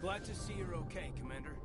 Glad to see you're okay, Commander.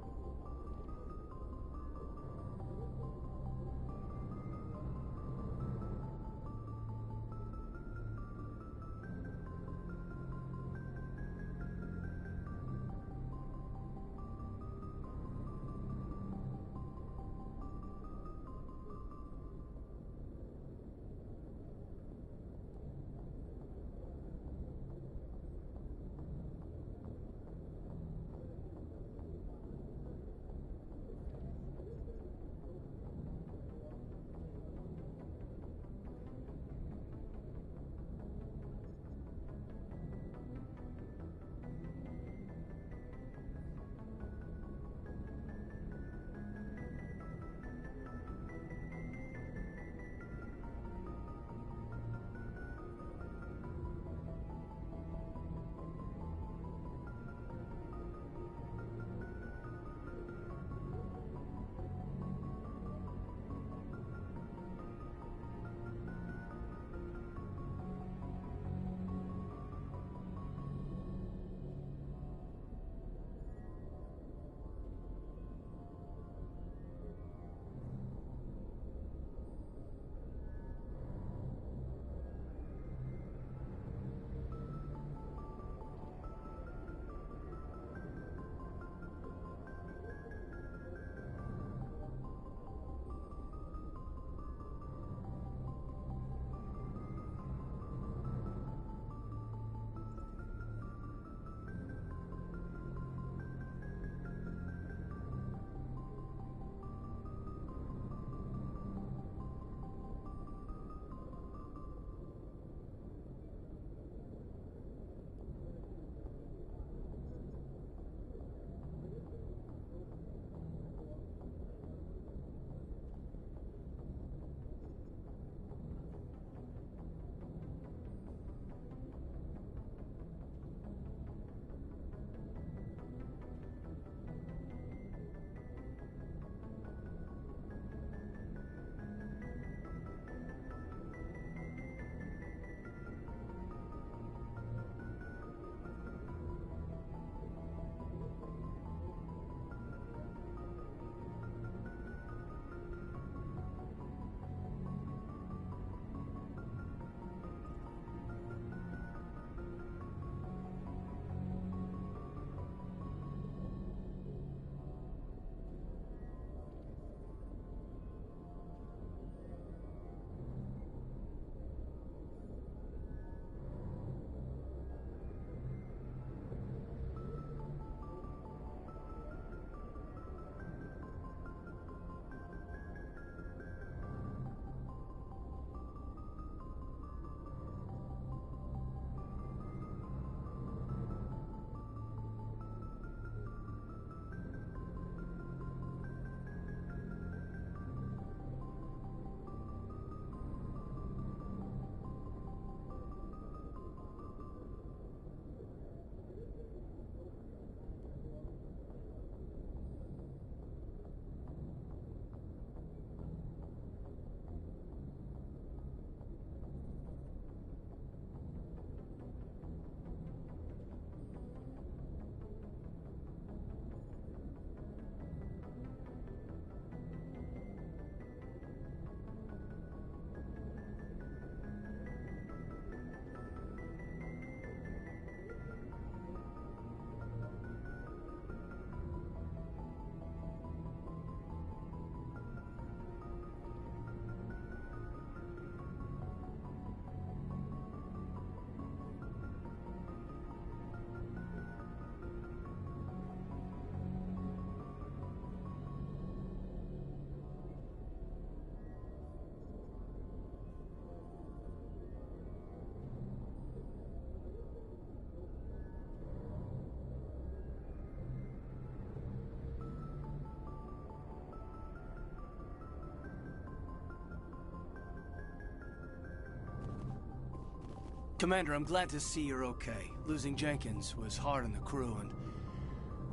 Commander, I'm glad to see you're okay. Losing Jenkins was hard on the crew, and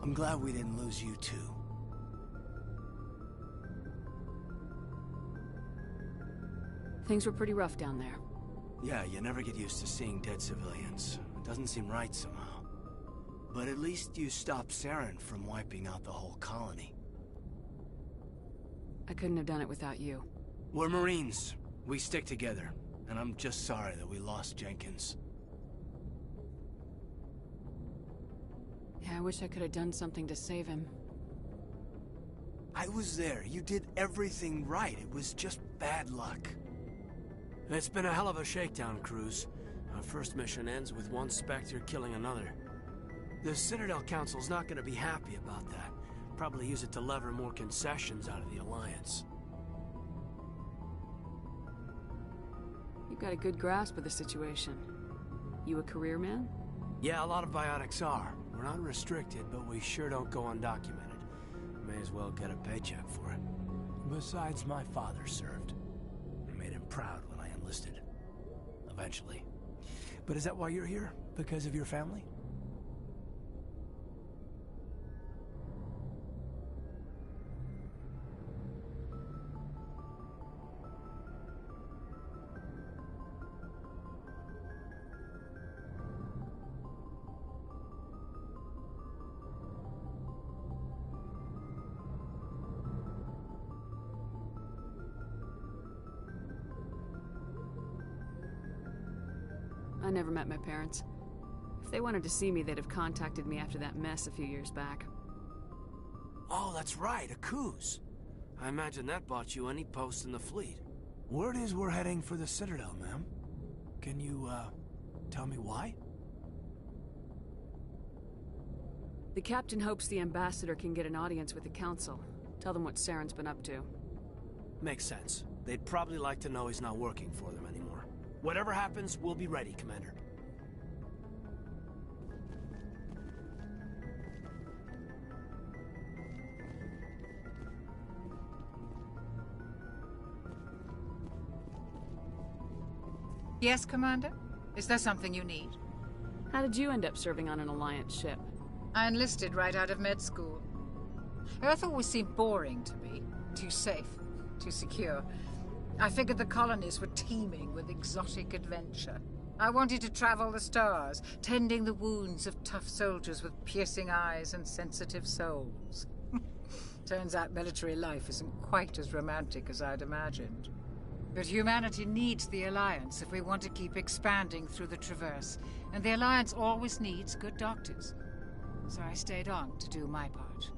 I'm glad we didn't lose you too. Things were pretty rough down there. Yeah, you never get used to seeing dead civilians. It doesn't seem right somehow. But at least you stopped Saren from wiping out the whole colony. I couldn't have done it without you. We're Marines. We stick together. And I'm just sorry that we lost Jenkins. Yeah, I wish I could have done something to save him. I was there. You did everything right. It was just bad luck. It's been a hell of a shakedown, Cruz. Our first mission ends with one Spectre killing another. The Citadel Council's not gonna be happy about that. Probably use it to lever more concessions out of the Alliance. You've got a good grasp of the situation. You a career man? Yeah, a lot of biotics are. We're not restricted, but we sure don't go undocumented. May as well get a paycheck for it. Besides, my father served. I made him proud when I enlisted. Eventually. But is that why you're here? Because of your family? I never met my parents. If they wanted to see me, they'd have contacted me after that mess a few years back. Oh, that's right, a Coos. I imagine that bought you any post in the fleet. Word is we're heading for the Citadel, ma'am. Can you, tell me why? The captain hopes the ambassador can get an audience with the council. Tell them what Saren's been up to. Makes sense. They'd probably like to know he's not working for them anymore. Whatever happens, we'll be ready, Commander. Yes, Commander? Is there something you need? How did you end up serving on an Alliance ship? I enlisted right out of med school. Earth always seemed boring to me. Too safe, too secure. I figured the colonies were teeming with exotic adventure. I wanted to travel the stars, tending the wounds of tough soldiers with piercing eyes and sensitive souls. Turns out military life isn't quite as romantic as I'd imagined. But humanity needs the Alliance if we want to keep expanding through the Traverse, and the Alliance always needs good doctors. So I stayed on to do my part.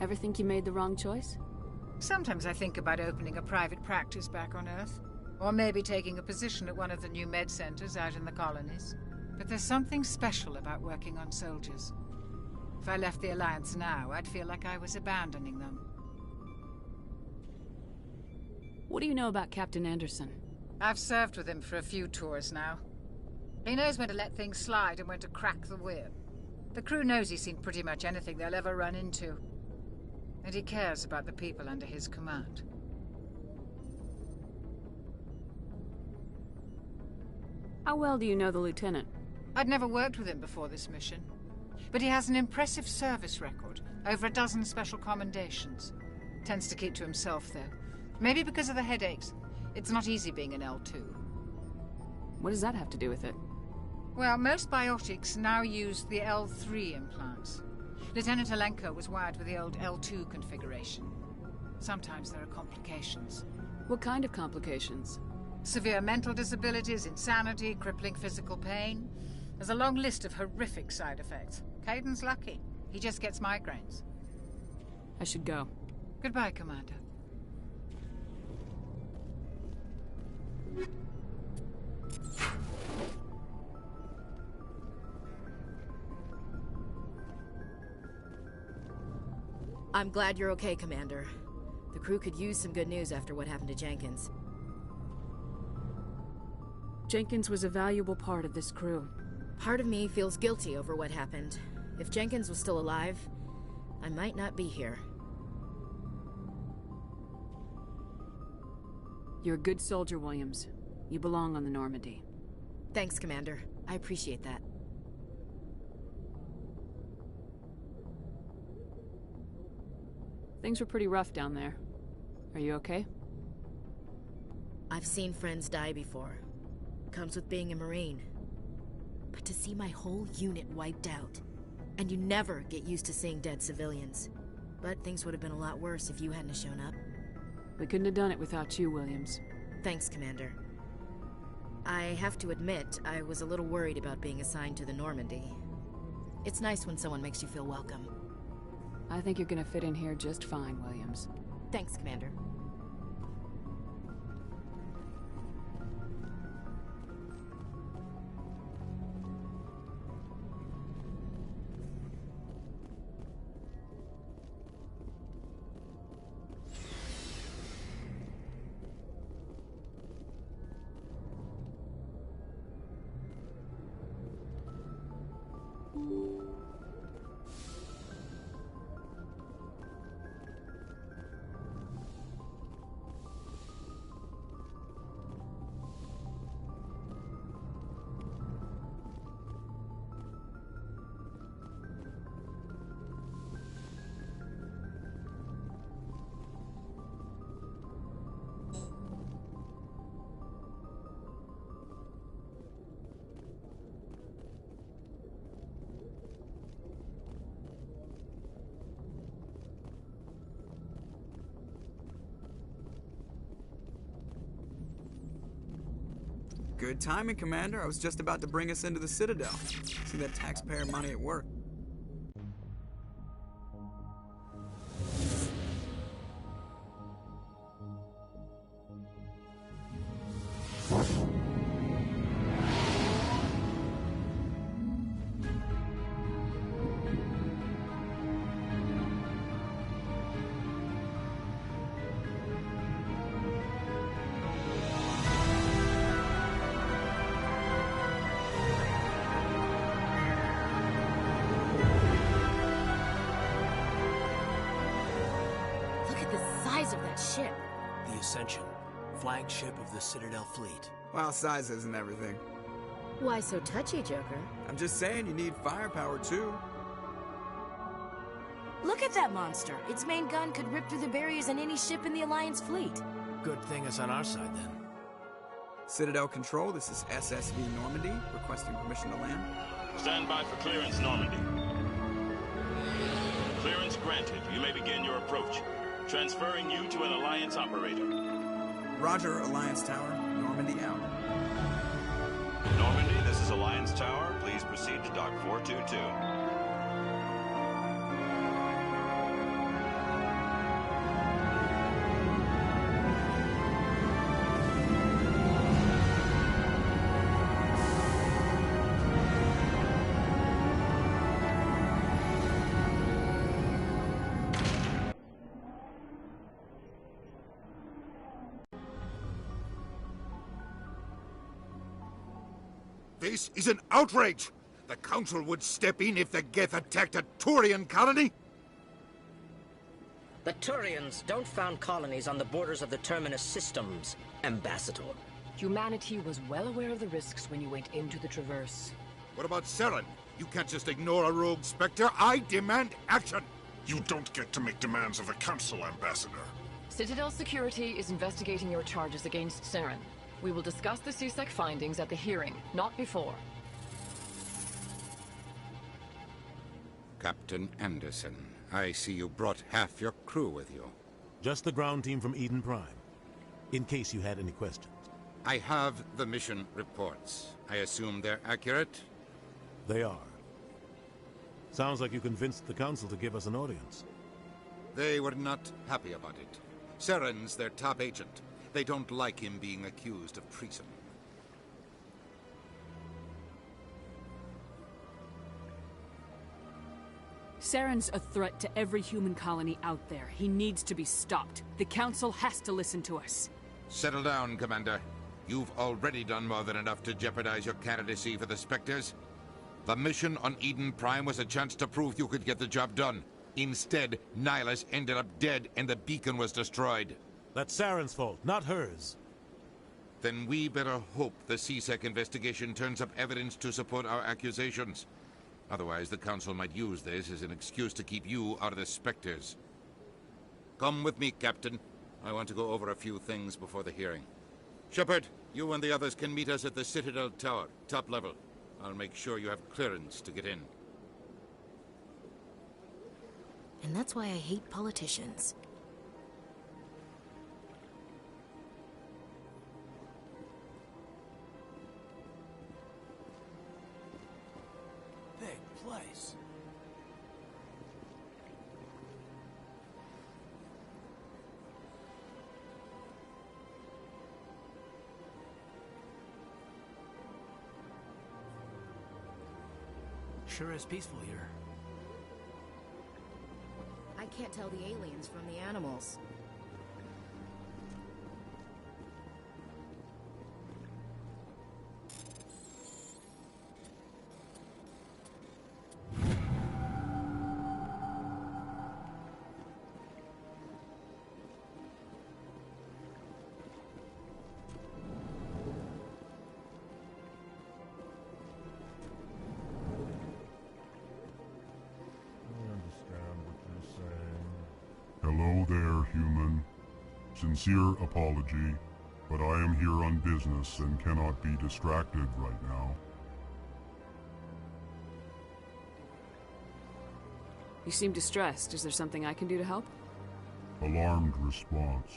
Ever think you made the wrong choice? Sometimes I think about opening a private practice back on Earth. Or maybe taking a position at one of the new med centers out in the colonies. But there's something special about working on soldiers. If I left the Alliance now, I'd feel like I was abandoning them. What do you know about Captain Anderson? I've served with him for a few tours now. He knows when to let things slide and when to crack the whip. The crew knows he's seen pretty much anything they'll ever run into. And he cares about the people under his command. How well do you know the lieutenant? I'd never worked with him before this mission. But he has an impressive service record, over a dozen special commendations. Tends to keep to himself, though. Maybe because of the headaches. It's not easy being an L2. What does that have to do with it? Well, most biotics now use the L3 implants. Lieutenant Alenko was wired with the old L2 configuration. Sometimes there are complications. What kind of complications? Severe mental disabilities, insanity, crippling physical pain. There's a long list of horrific side effects. Caden's lucky. He just gets migraines. I should go. Goodbye, Commander. I'm glad you're okay, Commander. The crew could use some good news after what happened to Jenkins. Jenkins was a valuable part of this crew. Part of me feels guilty over what happened. If Jenkins was still alive, I might not be here. You're a good soldier, Williams. You belong on the Normandy. Thanks, Commander. I appreciate that. Things were pretty rough down there. Are you okay? I've seen friends die before. Comes with being a Marine. But to see my whole unit wiped out. And you never get used to seeing dead civilians. But things would have been a lot worse if you hadn't shown up. We couldn't have done it without you, Williams. Thanks, Commander. I have to admit, I was a little worried about being assigned to the Normandy. It's nice when someone makes you feel welcome. I think you're gonna fit in here just fine, Williams. Thanks, Commander. Good timing, Commander. I was just about to bring us into the Citadel. See that taxpayer money at work. Of that ship. The Ascension, flagship of the Citadel fleet. Well, size isn't everything. Why so touchy, Joker? I'm just saying you need firepower, too. Look at that monster. Its main gun could rip through the barriers in any ship in the Alliance fleet. Good thing it's on our side, then. Citadel Control, this is SSV Normandy, requesting permission to land. Stand by for clearance, Normandy. Clearance granted. You may begin your approach. Transferring you to an Alliance operator. Roger, Alliance Tower. Normandy out. Normandy, this is Alliance Tower. Please proceed to Dock 422. This is an outrage! The Council would step in if the Geth attacked a Turian colony? The Turians don't found colonies on the borders of the Terminus systems, Ambassador. Humanity was well aware of the risks when you went into the Traverse. What about Saren? You can't just ignore a rogue Spectre. I demand action! You don't get to make demands of the Council, Ambassador. Citadel Security is investigating your charges against Saren. We will discuss the CSEC findings at the hearing, not before. Captain Anderson, I see you brought half your crew with you. Just the ground team from Eden Prime, in case you had any questions. I have the mission reports. I assume they're accurate? They are. Sounds like you convinced the Council to give us an audience. They were not happy about it. Saren's their top agent. They don't like him being accused of treason. Saren's a threat to every human colony out there. He needs to be stopped. The Council has to listen to us. Settle down, Commander. You've already done more than enough to jeopardize your candidacy for the Spectres. The mission on Eden Prime was a chance to prove you could get the job done. Instead, Nihilus ended up dead and the beacon was destroyed. That's Saren's fault, not hers. Then we better hope the CSEC investigation turns up evidence to support our accusations. Otherwise, the Council might use this as an excuse to keep you out of the Spectres. Come with me, Captain. I want to go over a few things before the hearing. Shepard, you and the others can meet us at the Citadel Tower, top level. I'll make sure you have clearance to get in. And that's why I hate politicians. Big place. Sure is peaceful here. I can't tell the aliens from the animals. Hello there, human. Sincere apology, but I am here on business and cannot be distracted right now. You seem distressed. Is there something I can do to help? Alarmed response.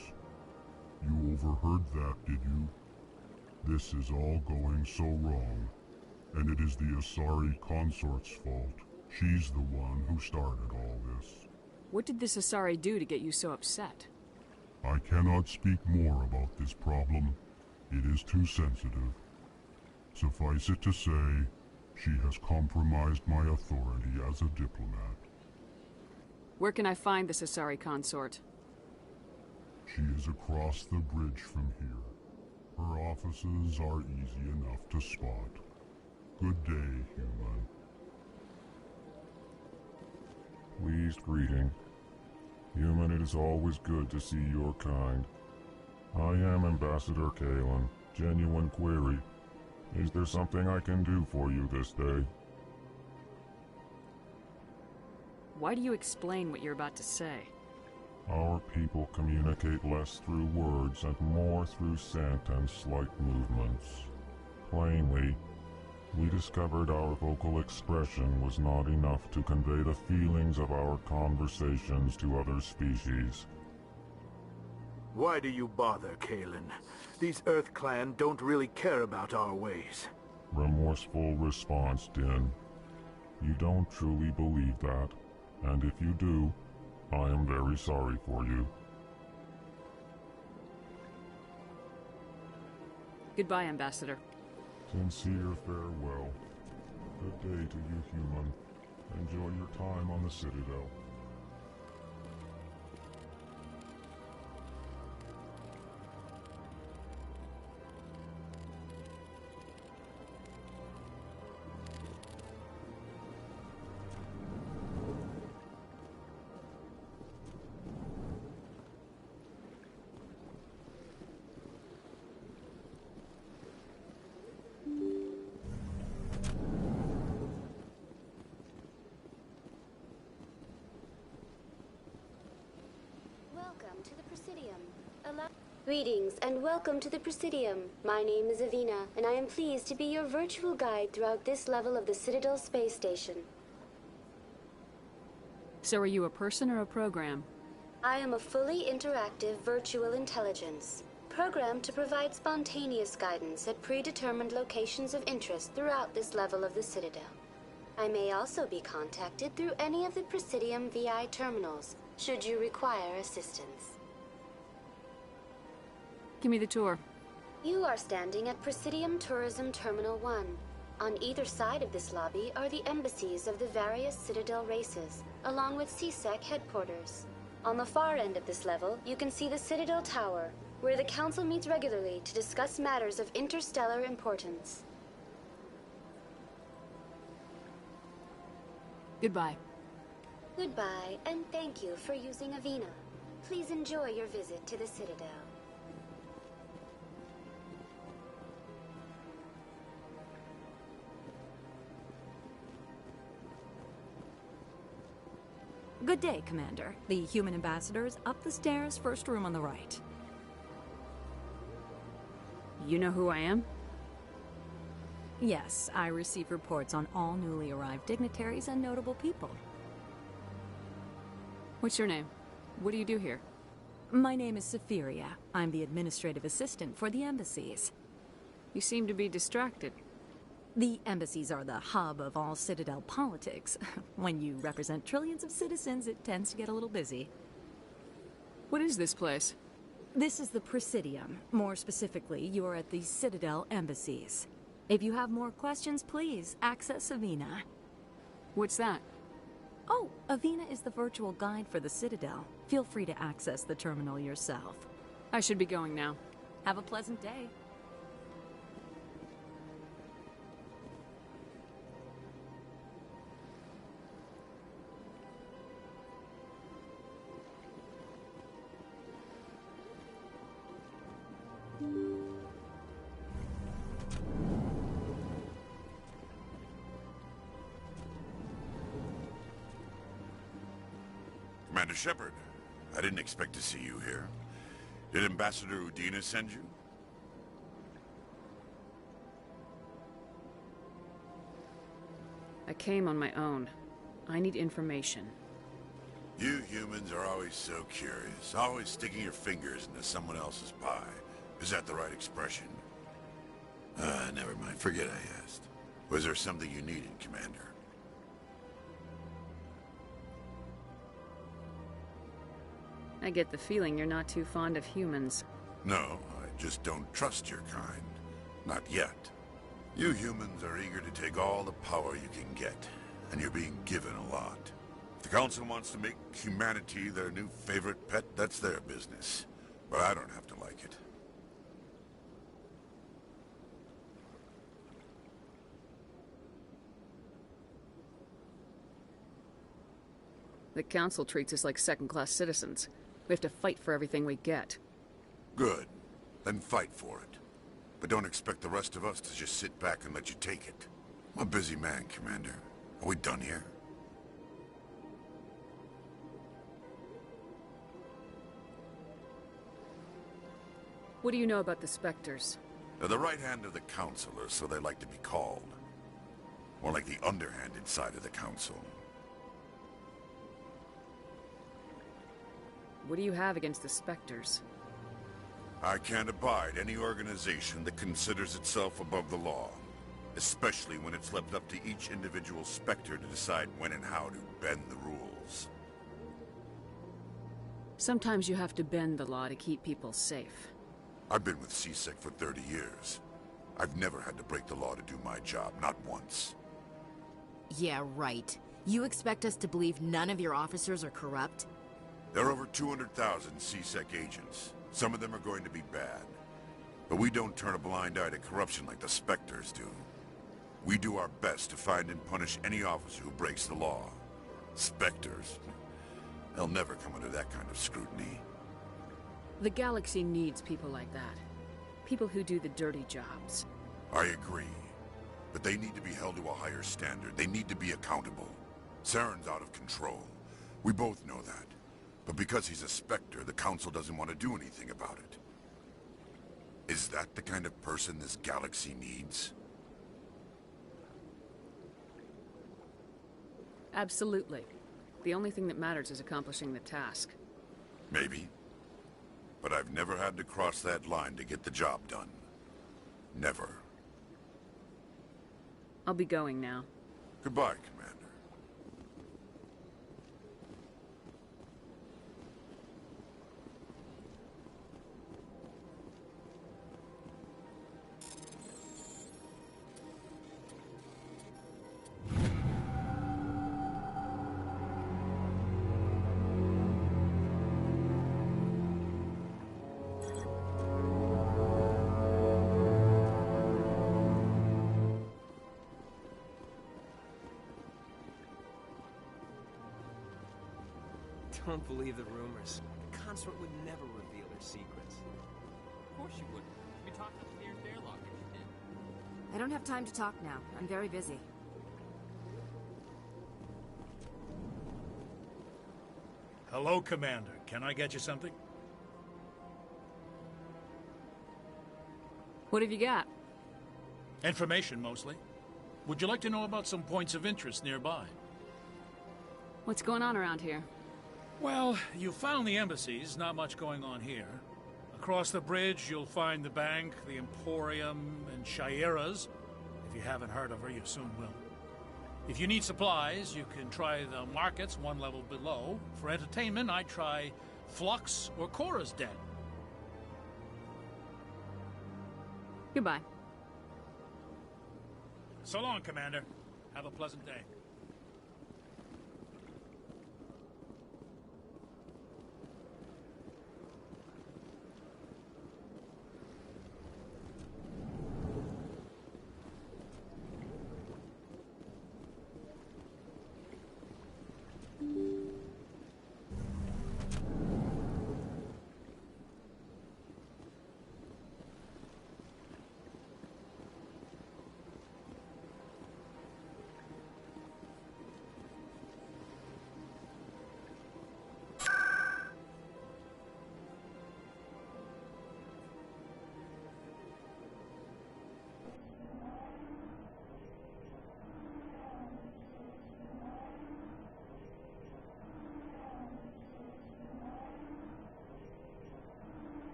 You overheard that, did you? This is all going so wrong, and it is the Asari consort's fault. She's the one who started all this. What did this Asari do to get you so upset? I cannot speak more about this problem. It is too sensitive. Suffice it to say, she has compromised my authority as a diplomat. Where can I find this Asari consort? She is across the bridge from here. Her offices are easy enough to spot. Good day, human. Pleased greeting. Human, it is always good to see your kind. I am Ambassador Kalen. Genuine query. Is there something I can do for you this day? Why do you explain what you're about to say? Our people communicate less through words and more through scent and slight movements. Plainly, we discovered our vocal expression was not enough to convey the feelings of our conversations to other species. Why do you bother, Kalen? These Earth Clan don't really care about our ways. Remorseful response, Din. You don't truly believe that, and if you do, I am very sorry for you. Goodbye, Ambassador. Sincere farewell. Good day to you, human. Enjoy your time on the Citadel. Welcome to the Presidium. Greetings and welcome to the Presidium. My name is Avina, and I am pleased to be your virtual guide throughout this level of the Citadel space station. So are you a person or a program? I am a fully interactive virtual intelligence, programmed to provide spontaneous guidance at predetermined locations of interest throughout this level of the Citadel. I may also be contacted through any of the Presidium VI terminals, should you require assistance. Give me the tour. You are standing at Presidium Tourism Terminal 1. On either side of this lobby are the embassies of the various Citadel races, along with CSEC headquarters. On the far end of this level, you can see the Citadel Tower, where the Council meets regularly to discuss matters of interstellar importance. Goodbye. Goodbye, and thank you for using Avina. Please enjoy your visit to the Citadel. Good day, Commander. The human ambassador is up the stairs, first room on the right. You know who I am? Yes, I receive reports on all newly arrived dignitaries and notable people. What's your name? What do you do here? My name is Saphiria. I'm the administrative assistant for the embassies. You seem to be distracted. The embassies are the hub of all Citadel politics. When you represent trillions of citizens, it tends to get a little busy. What is this place? This is the Presidium. More specifically, you are at the Citadel embassies. If you have more questions, please access Avina. What's that? Oh, Avina is the virtual guide for the Citadel. Feel free to access the terminal yourself. I should be going now. Have a pleasant day. Commander Shepard, I didn't expect to see you here. Did Ambassador Udina send you? I came on my own. I need information. You humans are always so curious, always sticking your fingers into someone else's pie. Is that the right expression? Never mind. Forget I asked. Was there something you needed, Commander? I get the feeling you're not too fond of humans. No, I just don't trust your kind. Not yet. You humans are eager to take all the power you can get, and you're being given a lot. If the Council wants to make humanity their new favorite pet, that's their business. But I don't have to like it. The Council treats us like second-class citizens. We have to fight for everything we get. Good. Then fight for it. But don't expect the rest of us to just sit back and let you take it. I'm a busy man, Commander. Are we done here? What do you know about the Spectres? They're the right hand of the Council, or so they like to be called. More like the underhanded side of the Council. What do you have against the Spectres? I can't abide any organization that considers itself above the law. Especially when it's left up to each individual Spectre to decide when and how to bend the rules. Sometimes you have to bend the law to keep people safe. I've been with CSEC for 30 years. I've never had to break the law to do my job, not once. Yeah, right. You expect us to believe none of your officers are corrupt? There are over 200,000 CSEC agents. Some of them are going to be bad. But we don't turn a blind eye to corruption like the Spectres do. We do our best to find and punish any officer who breaks the law. Spectres? They'll never come under that kind of scrutiny. The galaxy needs people like that. People who do the dirty jobs. I agree. But they need to be held to a higher standard. They need to be accountable. Saren's out of control. We both know that. But because he's a Spectre, the Council doesn't want to do anything about it. Is that the kind of person this galaxy needs? Absolutely. The only thing that matters is accomplishing the task. Maybe. But I've never had to cross that line to get the job done. Never. I'll be going now. Goodbye, Commander. Don't believe the rumors. The consort would never reveal their secrets. Of course you wouldn't. We talked upstairs in the airlock if you did. I don't have time to talk now. I'm very busy. Hello, Commander. Can I get you something? What have you got? Information, mostly. Would you like to know about some points of interest nearby? What's going on around here? Well, you found the embassies, not much going on here. Across the bridge, you'll find the bank, the Emporium, and Shaira's. If you haven't heard of her, you soon will. If you need supplies, you can try the markets one level below. For entertainment, I'd try Flux or Cora's Den. Goodbye. So long, Commander. Have a pleasant day.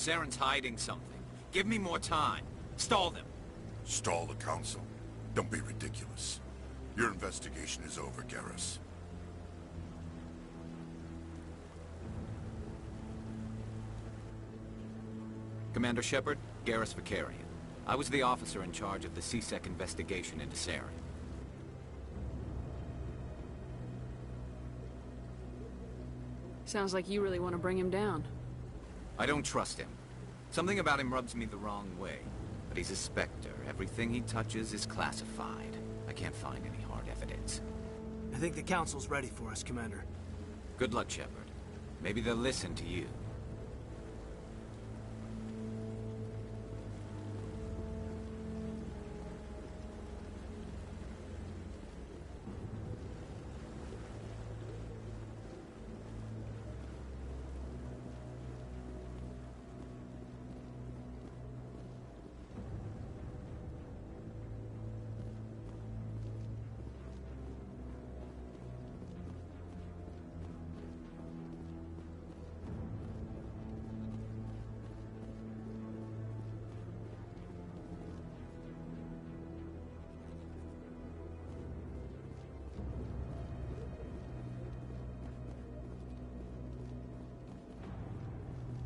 Saren's hiding something. Give me more time. Stall them. Stall the Council? Don't be ridiculous. Your investigation is over, Garrus. Commander Shepard, Garrus Vicarian. I was the officer in charge of the CSEC investigation into Saren. Sounds like you really want to bring him down. I don't trust him. Something about him rubs me the wrong way. But he's a Spectre. Everything he touches is classified. I can't find any hard evidence. I think the Council's ready for us, Commander. Good luck, Shepard. Maybe they'll listen to you.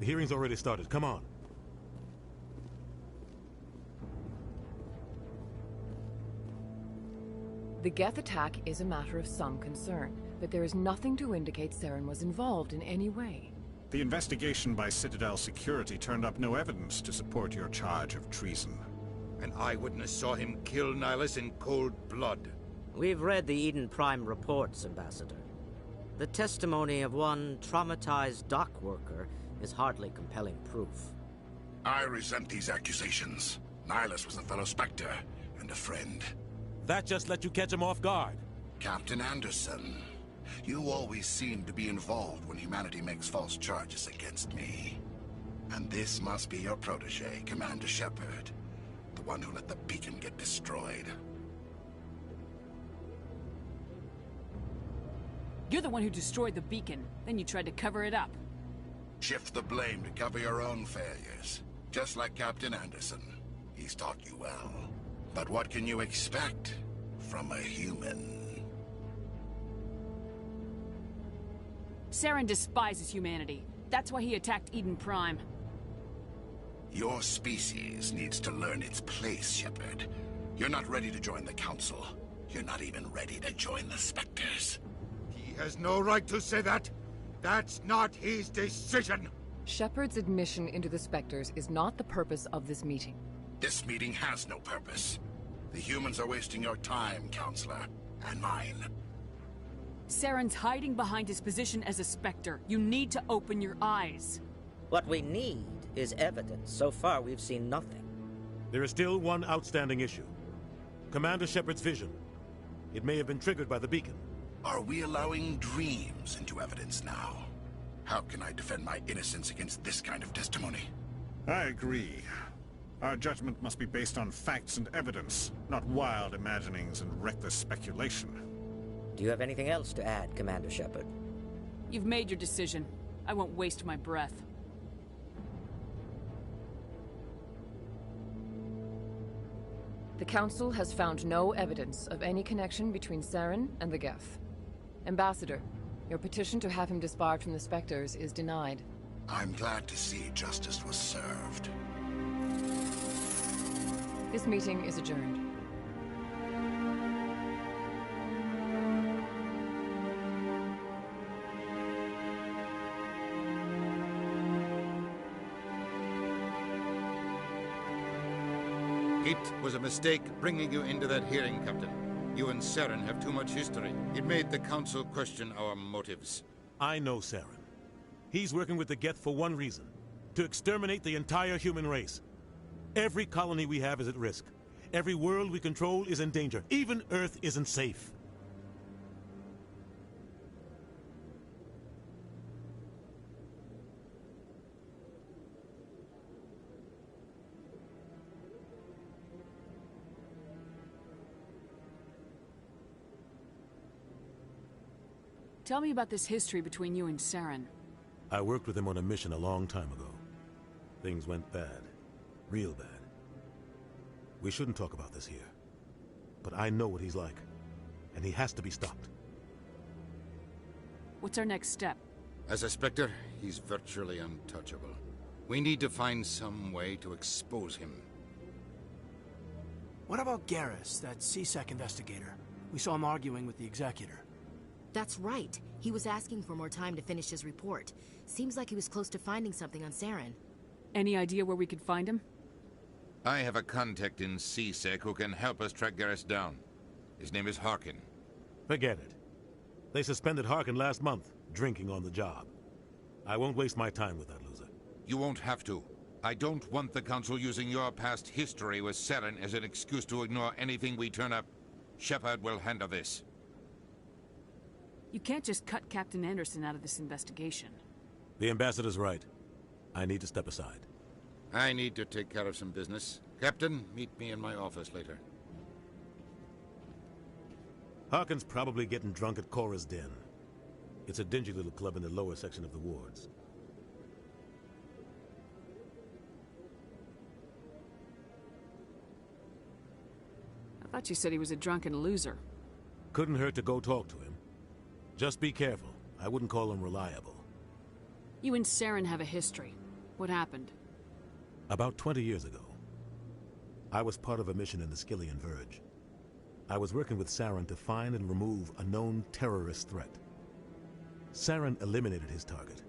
The hearing's already started. Come on. The Geth attack is a matter of some concern, but there is nothing to indicate Saren was involved in any way. The investigation by Citadel Security turned up no evidence to support your charge of treason. An eyewitness saw him kill Nihilus in cold blood. We've read the Eden Prime reports, Ambassador. The testimony of one traumatized dock worker is hardly compelling proof. I resent these accusations. Nihilus was a fellow Spectre and a friend. That just let you catch him off guard. Captain Anderson, you always seem to be involved when humanity makes false charges against me. And this must be your protege, Commander Shepard. The one who let the beacon get destroyed. You're the one who destroyed the beacon, then you tried to cover it up. Shift the blame to cover your own failures. Just like Captain Anderson. He's taught you well. But what can you expect from a human? Saren despises humanity. That's why he attacked Eden Prime. Your species needs to learn its place, Shepard. You're not ready to join the Council. You're not even ready to join the Spectres. He has no right to say that. That's not his decision. Shepard's admission into the Spectres is not the purpose of this meeting. This meeting has no purpose. The humans are wasting your time, Counselor, and mine. Saren's hiding behind his position as a Spectre. You need to open your eyes. What we need is evidence. So far, we've seen nothing. There is still one outstanding issue. Commander Shepard's vision. It may have been triggered by the beacon. Are we allowing dreams into evidence now? How can I defend my innocence against this kind of testimony? I agree. Our judgment must be based on facts and evidence, not wild imaginings and reckless speculation. Do you have anything else to add, Commander Shepard? You've made your decision. I won't waste my breath. The Council has found no evidence of any connection between Saren and the Geth. Ambassador, your petition to have him disbarred from the Spectres is denied. I'm glad to see justice was served. This meeting is adjourned. It was a mistake bringing you into that hearing, Captain. You and Saren have too much history. It made the Council question our motives. I know Saren. He's working with the Geth for one reason. To exterminate the entire human race. Every colony we have is at risk. Every world we control is in danger. Even Earth isn't safe. Tell me about this history between you and Saren. I worked with him on a mission a long time ago. Things went bad. Real bad. We shouldn't talk about this here. But I know what he's like. And he has to be stopped. What's our next step? As a Spectre, he's virtually untouchable. We need to find some way to expose him. What about Garrus, that CSEC investigator? We saw him arguing with the Executor. That's right. He was asking for more time to finish his report. Seems like he was close to finding something on Saren. Any idea where we could find him? I have a contact in CSEC who can help us track Garrus down. His name is Harkin. Forget it. They suspended Harkin last month, drinking on the job. I won't waste my time with that loser. You won't have to. I don't want the Council using your past history with Saren as an excuse to ignore anything we turn up. Shepard will handle this. You can't just cut Captain Anderson out of this investigation. The Ambassador's right. I need to step aside. I need to take care of some business. Captain, meet me in my office later. Harkin's probably getting drunk at Cora's Den. It's a dingy little club in the lower section of the wards. I thought you said he was a drunken loser. Couldn't hurt to go talk to him. Just be careful. I wouldn't call him reliable. You and Saren have a history. What happened? About 20 years ago, I was part of a mission in the Skillian Verge. I was working with Saren to find and remove a known terrorist threat. Saren eliminated his target,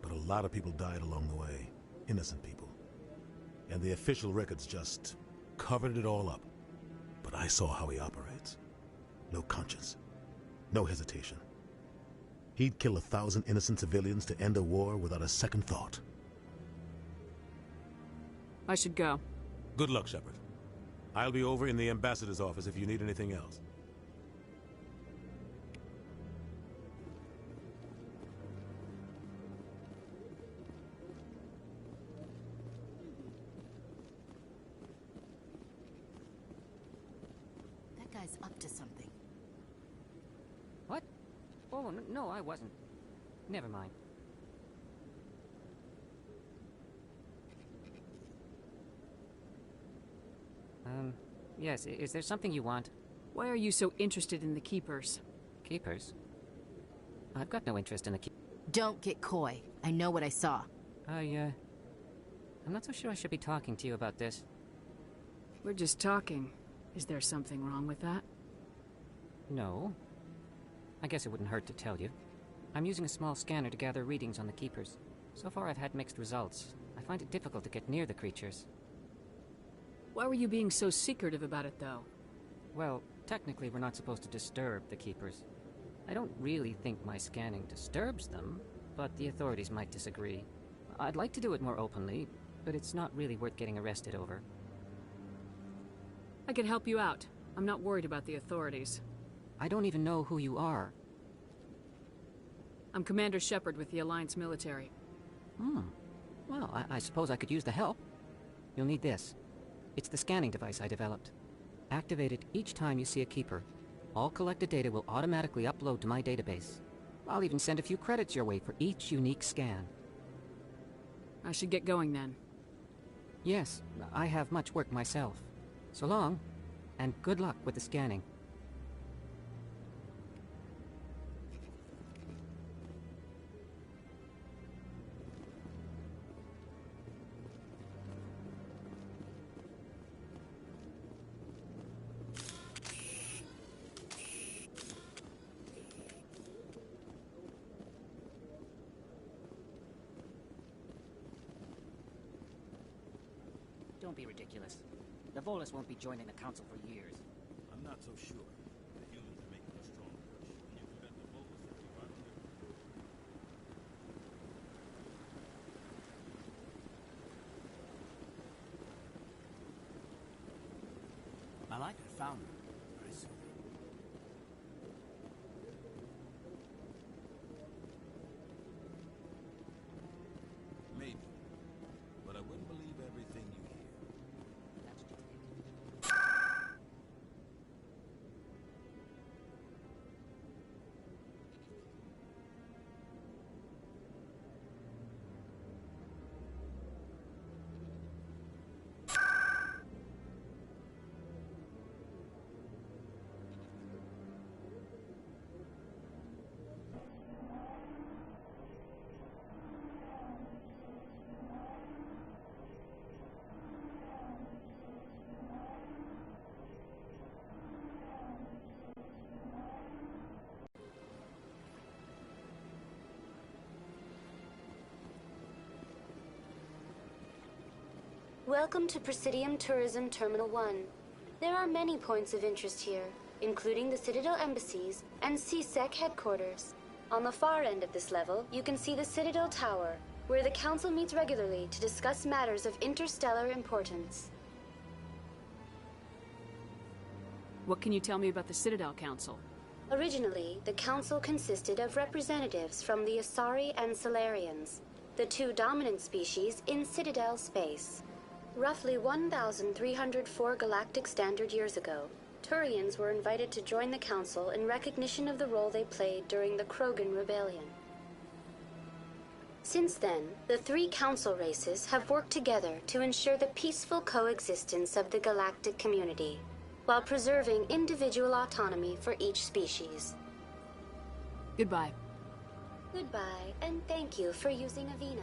but a lot of people died along the way. Innocent people. And the official records just covered it all up. But I saw how he operates. No conscience. No hesitation. He'd kill 1,000 innocent civilians to end a war without a second thought. I should go. Good luck, Shepard. I'll be over in the Ambassador's office if you need anything else. That guy's up to something. What? Oh, no, I wasn't. Never mind. Yes, is there something you want? Why are you so interested in the Keepers? Keepers? I've got no interest in the Don't get coy. I know what I saw. I'm not so sure I should be talking to you about this. We're just talking. Is there something wrong with that? No. I guess it wouldn't hurt to tell you. I'm using a small scanner to gather readings on the Keepers. So far I've had mixed results. I find it difficult to get near the creatures. Why were you being so secretive about it, though? Well, technically we're not supposed to disturb the Keepers. I don't really think my scanning disturbs them, but the authorities might disagree. I'd like to do it more openly, but it's not really worth getting arrested over. I could help you out. I'm not worried about the authorities. I don't even know who you are. I'm Commander Shepard with the Alliance military. Well, I suppose I could use the help. You'll need this. It's the scanning device I developed. Activate it each time you see a keeper. All collected data will automatically upload to my database. I'll even send a few credits your way for each unique scan. I should get going then. Yes, I have much work myself. So long, and good luck with the scanning. Don't be ridiculous. The Volus won't be joining the Council for years. I'm not so sure. The humans are making a strong push, and you prevent the Volus from reviving their... I like I found them. I see. Maybe. But I wouldn't believe everything you hear. That's just it. Welcome to Presidium Tourism Terminal 1. There are many points of interest here, including the Citadel embassies and CSEC headquarters. On the far end of this level, you can see the Citadel Tower, where the Council meets regularly to discuss matters of interstellar importance. What can you tell me about the Citadel Council? Originally, the Council consisted of representatives from the Asari and Solarians, the two dominant species in Citadel space. Roughly 1,304 galactic standard years ago, Turians were invited to join the Council in recognition of the role they played during the Krogan Rebellion. Since then, the three Council races have worked together to ensure the peaceful coexistence of the galactic community, while preserving individual autonomy for each species. Goodbye. Goodbye, and thank you for using Avina.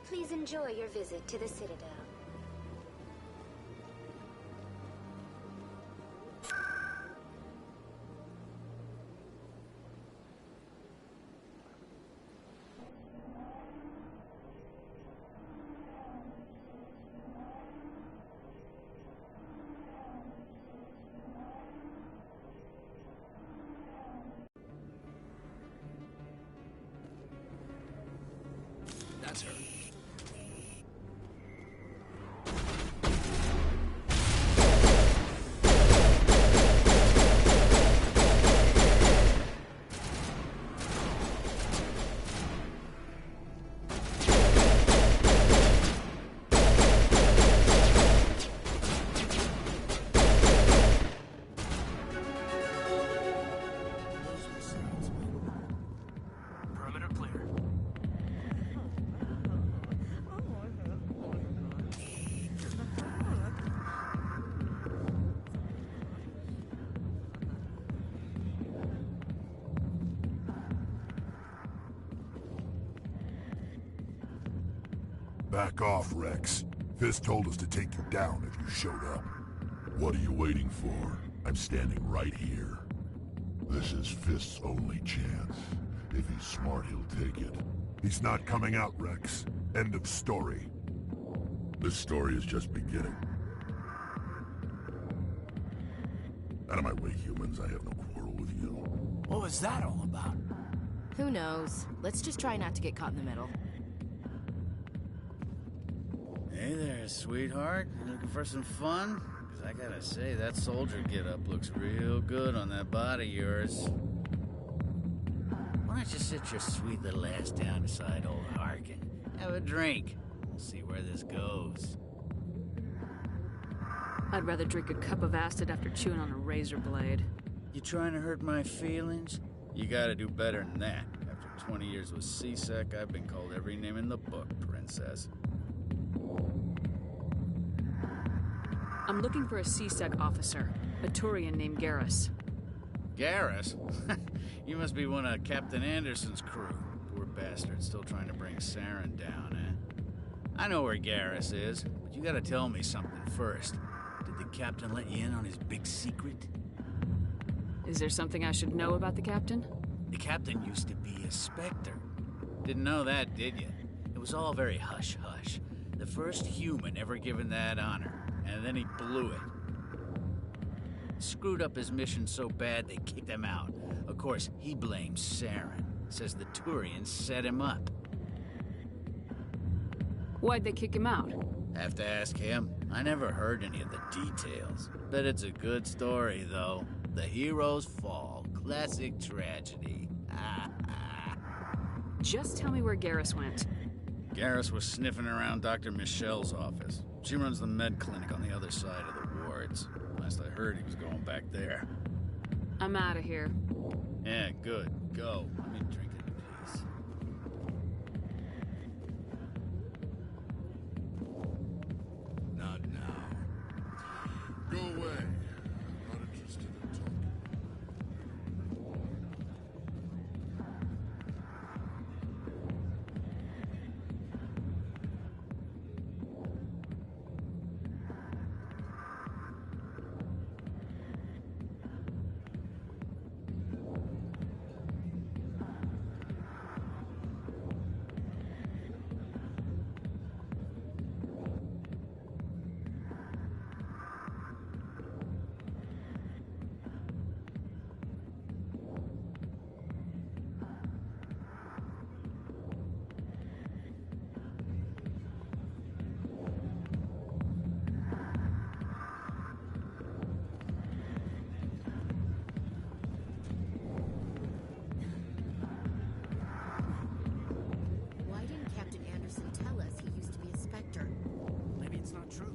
Please enjoy your visit to the Citadel. That's her. Perimeter clear. Back off, Rex. Fist told us to take you down if you showed up. What are you waiting for? I'm standing right here. This is Fist's only chance. If he's smart, he'll take it. He's not coming out, Rex. End of story. This story is just beginning. Out of my way, humans. I have no quarrel with you. What was that all about? Who knows? Let's just try not to get caught in the middle. Hey there, sweetheart. You looking for some fun? Because I gotta say, that soldier get-up looks real good on that body of yours. Why don't you sit your sweet little ass down beside old Harkin? Have a drink. We'll see where this goes. I'd rather drink a cup of acid after chewing on a razor blade. You trying to hurt my feelings? You gotta do better than that. After 20 years with C-Sec, I've been called every name in the book, princess. I'm looking for a C-Sec officer, a Turian named Garrus. Garrus? You must be one of Captain Anderson's crew. Poor bastard, still trying to bring Saren down, eh? I know where Garrus is, but you gotta tell me something first. Did the captain let you in on his big secret? Is there something I should know about the captain? The captain used to be a Spectre. Didn't know that, did you? It was all very hush-hush. The first human ever given that honor, and then he blew it. Screwed up his mission so bad they kicked him out. Of course, he blames Saren. Says the Turians set him up. Why'd they kick him out? Have to ask him. I never heard any of the details. Bet it's a good story, though. The heroes fall. Classic tragedy. Just tell me where Garrus went. Garrus was sniffing around Dr. Michelle's office. She runs the med clinic on the other side of the wards. Last I heard, he was going back there. I'm out of here. Yeah, good. Go. Let me drink it in peace. Not now. Go away. I'm not interested in talking. Why didn't Captain Anderson tell us he used to be a Spectre? Maybe it's not true.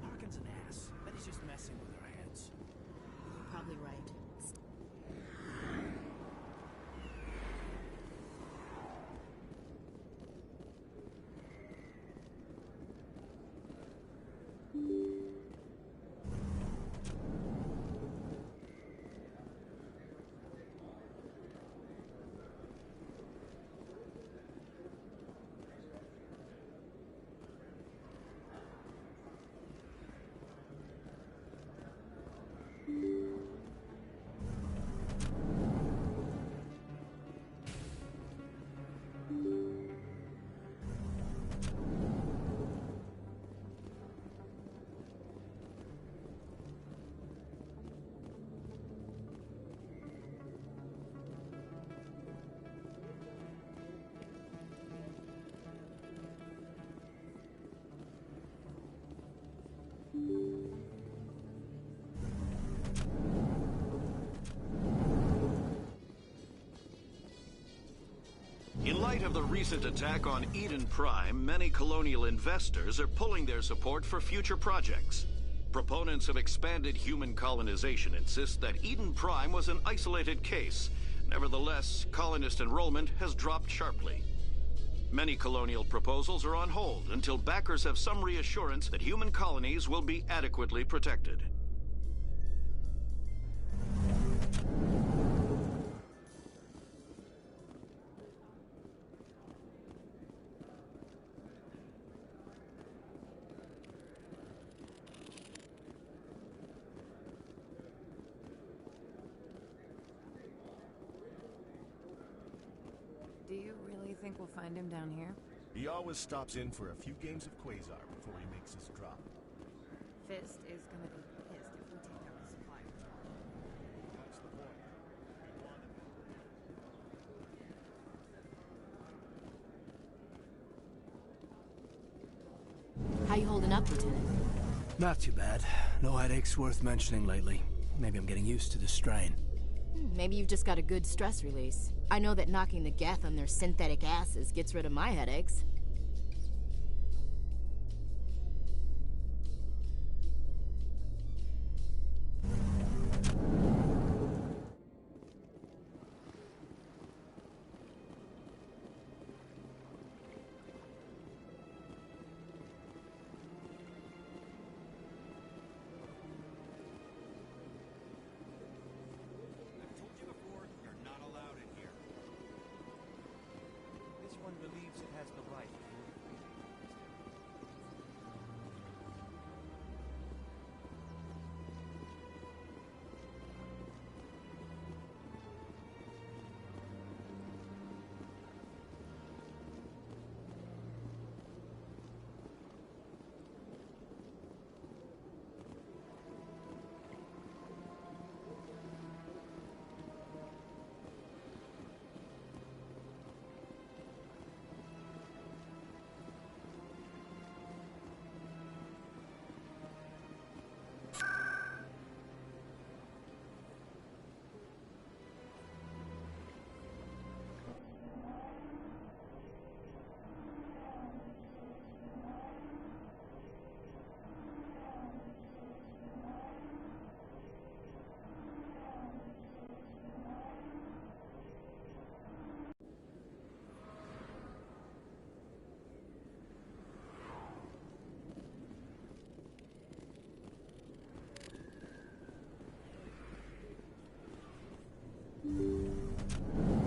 Harkin's an ass. Bet he's just messing with our heads. You're probably right. In light of the recent attack on Eden Prime, many colonial investors are pulling their support for future projects. Proponents of expanded human colonization insist that Eden Prime was an isolated case. Nevertheless, colonist enrollment has dropped sharply. Many colonial proposals are on hold until backers have some reassurance that human colonies will be adequately protected. Do you really think we'll find him down here? He always stops in for a few games of Quasar before he makes his drop. Fist is gonna be pissed if we take out the supplier. That's the point. We want him How you holding up, Lieutenant? Not too bad. No headaches worth mentioning lately. Maybe I'm getting used to the strain. Maybe you've just got a good stress release. I know that knocking the Geth on their synthetic asses gets rid of my headaches.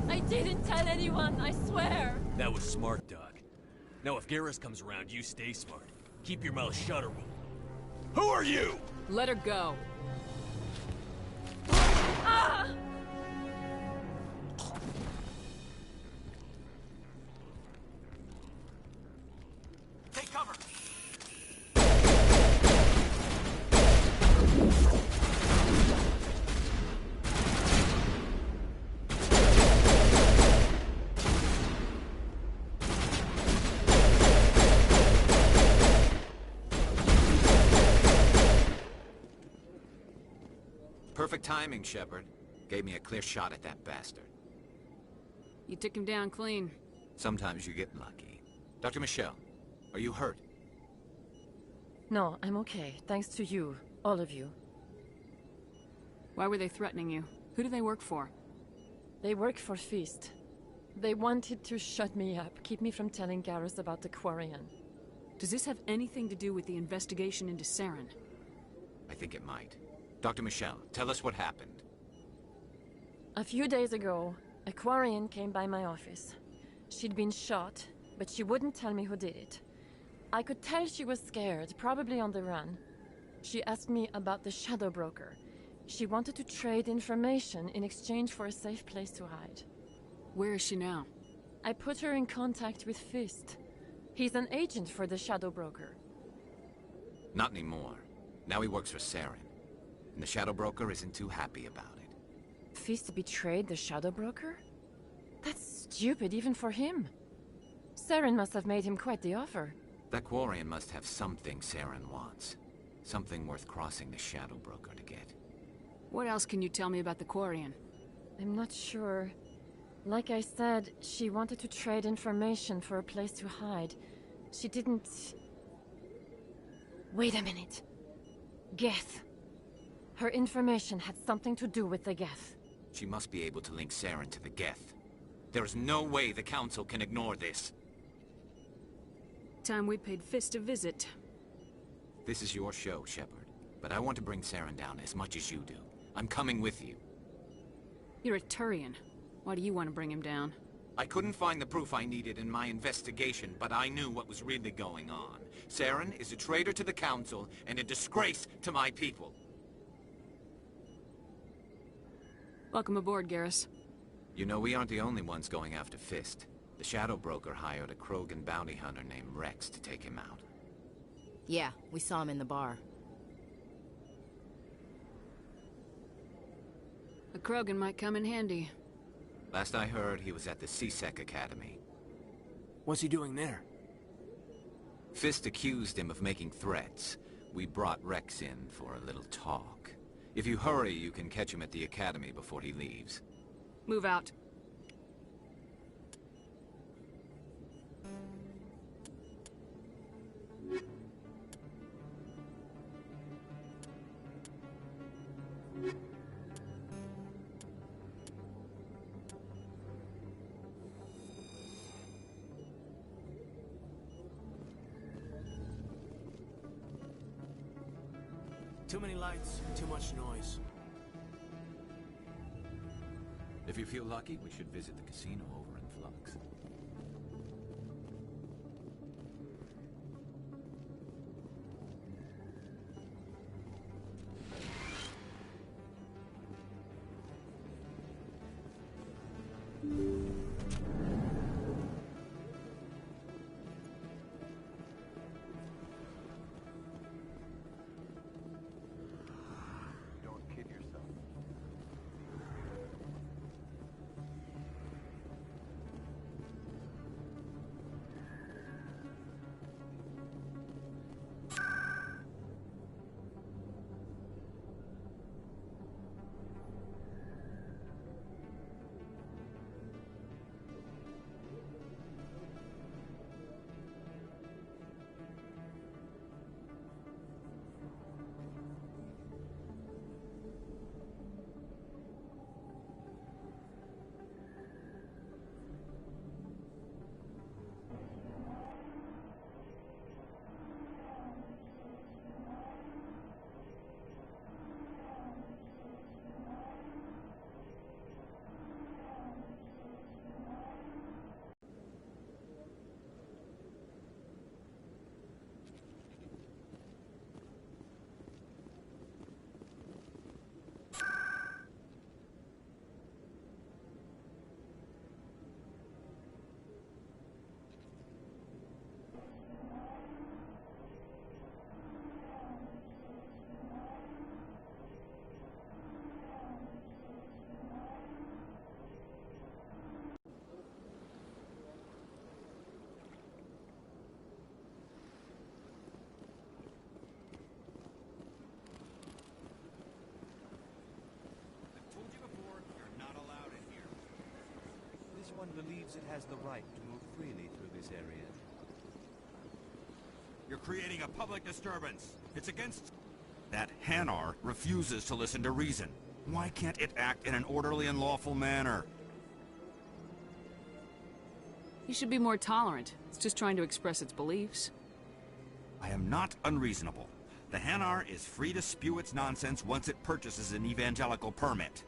I didn't tell anyone, I swear! That was smart, Doc. Now if Garrus comes around, you stay smart. Keep your mouth shut or we'll... Who are you? Let her go. Ah! Take cover! Perfect timing, Shepard. Gave me a clear shot at that bastard. You took him down clean. Sometimes you get lucky. Dr. Michelle, are you hurt? No, I'm okay. Thanks to you. All of you. Why were they threatening you? Who do they work for? They work for Feast. They wanted to shut me up, keep me from telling Garrus about the Quarian. Does this have anything to do with the investigation into Saren? I think it might. Dr. Michelle, tell us what happened. A few days ago, a Quarian came by my office. She'd been shot, but she wouldn't tell me who did it. I could tell she was scared, probably on the run. She asked me about the Shadow Broker. She wanted to trade information in exchange for a safe place to hide. Where is she now? I put her in contact with Fist. He's an agent for the Shadow Broker. Not anymore. Now he works for Saren. And the Shadow Broker isn't too happy about it. Fist betrayed the Shadow Broker? That's stupid even for him. Saren must have made him quite the offer. That Quarian must have something Saren wants. Something worth crossing the Shadow Broker to get. What else can you tell me about the Quarian? I'm not sure. Like I said, she wanted to trade information for a place to hide. She didn't... Wait a minute. Geth. Her information had something to do with the Geth. She must be able to link Saren to the Geth. There is no way the Council can ignore this. Time we paid Fist a visit. This is your show, Shepard. But I want to bring Saren down as much as you do. I'm coming with you. You're a Turian. Why do you want to bring him down? I couldn't find the proof I needed in my investigation, but I knew what was really going on. Saren is a traitor to the Council and a disgrace to my people. Welcome aboard, Garrus. You know, we aren't the only ones going after Fist. The Shadow Broker hired a Krogan bounty hunter named Rex to take him out. Yeah, we saw him in the bar. A Krogan might come in handy. Last I heard, he was at the CSEC Academy. What's he doing there? Fist accused him of making threats. We brought Rex in for a little talk. If you hurry, you can catch him at the academy before he leaves. Move out. Too many lights, too much noise. If you feel lucky, we should visit the casino over in Flux. Don't kid yourself. This one believes it has the right to move freely through this area. You're creating a public disturbance. It's against... That Hanar refuses to listen to reason. Why can't it act in an orderly and lawful manner? You should be more tolerant. It's just trying to express its beliefs. I am not unreasonable. The Hanar is free to spew its nonsense once it purchases an evangelical permit.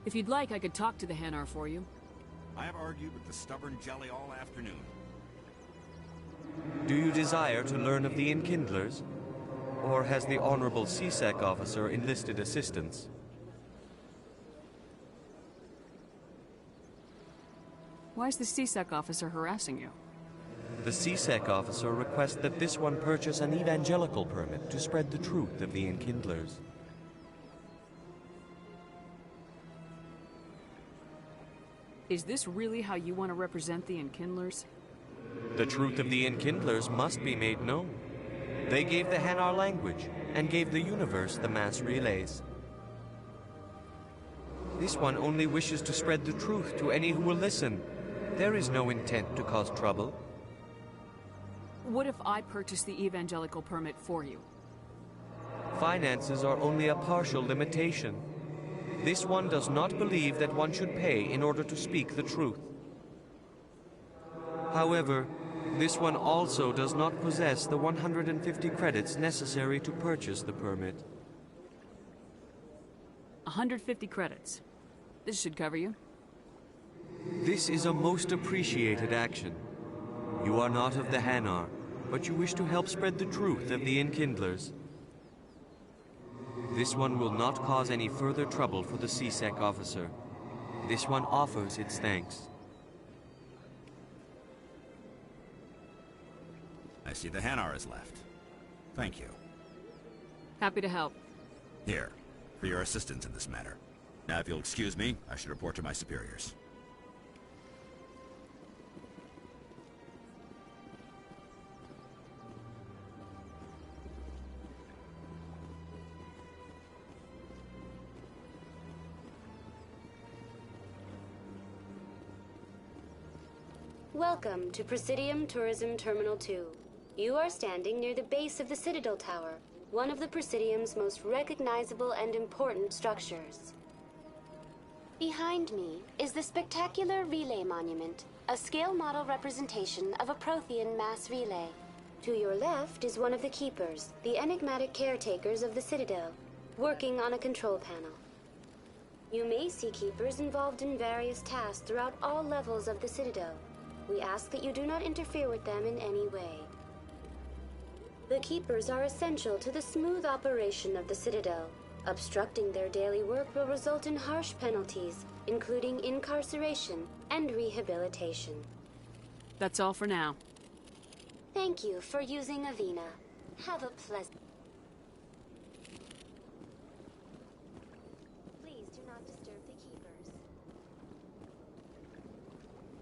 If you'd like, I could talk to the Hanar for you. I have argued with the stubborn jelly all afternoon. Do you desire to learn of the Enkindlers? Or has the Honorable CSEC officer enlisted assistance? Why is the CSEC officer harassing you? The CSEC officer requests that this one purchase an evangelical permit to spread the truth of the Enkindlers. Is this really how you want to represent the Enkindlers? The truth of the Enkindlers must be made known. They gave the Hanar language, and gave the universe the mass relays. This one only wishes to spread the truth to any who will listen. There is no intent to cause trouble. What if I purchase the evangelical permit for you? Finances are only a partial limitation. This one does not believe that one should pay in order to speak the truth. However, this one also does not possess the 150 credits necessary to purchase the permit. 150 credits. This should cover you. This is a most appreciated action. You are not of the Hanar, but you wish to help spread the truth of the Enkindlers. This one will not cause any further trouble for the CSEC officer. This one offers its thanks. I see the Hanar is left. Thank you. Happy to help. Here, for your assistance in this matter. Now, if you'll excuse me, I should report to my superiors. Welcome to Presidium Tourism Terminal 2. You are standing near the base of the Citadel Tower, one of the Presidium's most recognizable and important structures. Behind me is the spectacular Relay Monument, a scale model representation of a Prothean mass relay. To your left is one of the Keepers, the enigmatic caretakers of the Citadel, working on a control panel. You may see Keepers involved in various tasks throughout all levels of the Citadel. We ask that you do not interfere with them in any way. The Keepers are essential to the smooth operation of the Citadel. Obstructing their daily work will result in harsh penalties, including incarceration and rehabilitation. That's all for now. Thank you for using Avena. Have a pleasant... Please do not disturb the Keepers.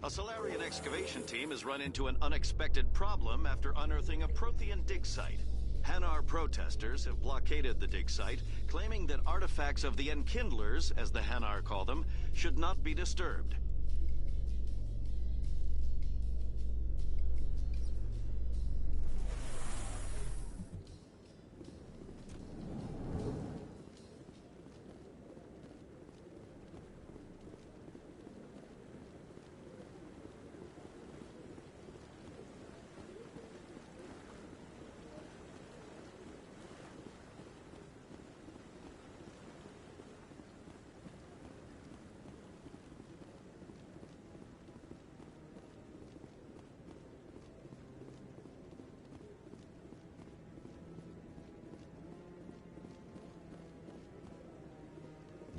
A Solarian excavation team has run into an unexpected problem after unearthing a Prothean dig site. Hanar protesters have blockaded the dig site, claiming that artifacts of the Enkindlers, as the Hanar call them, should not be disturbed.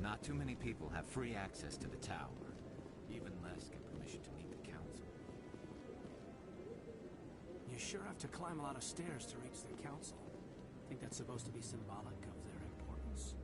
Not too many people have free access to the tower. Even less get permission to meet the council. You sure have to climb a lot of stairs to reach the council. I think that's supposed to be symbolic of their importance.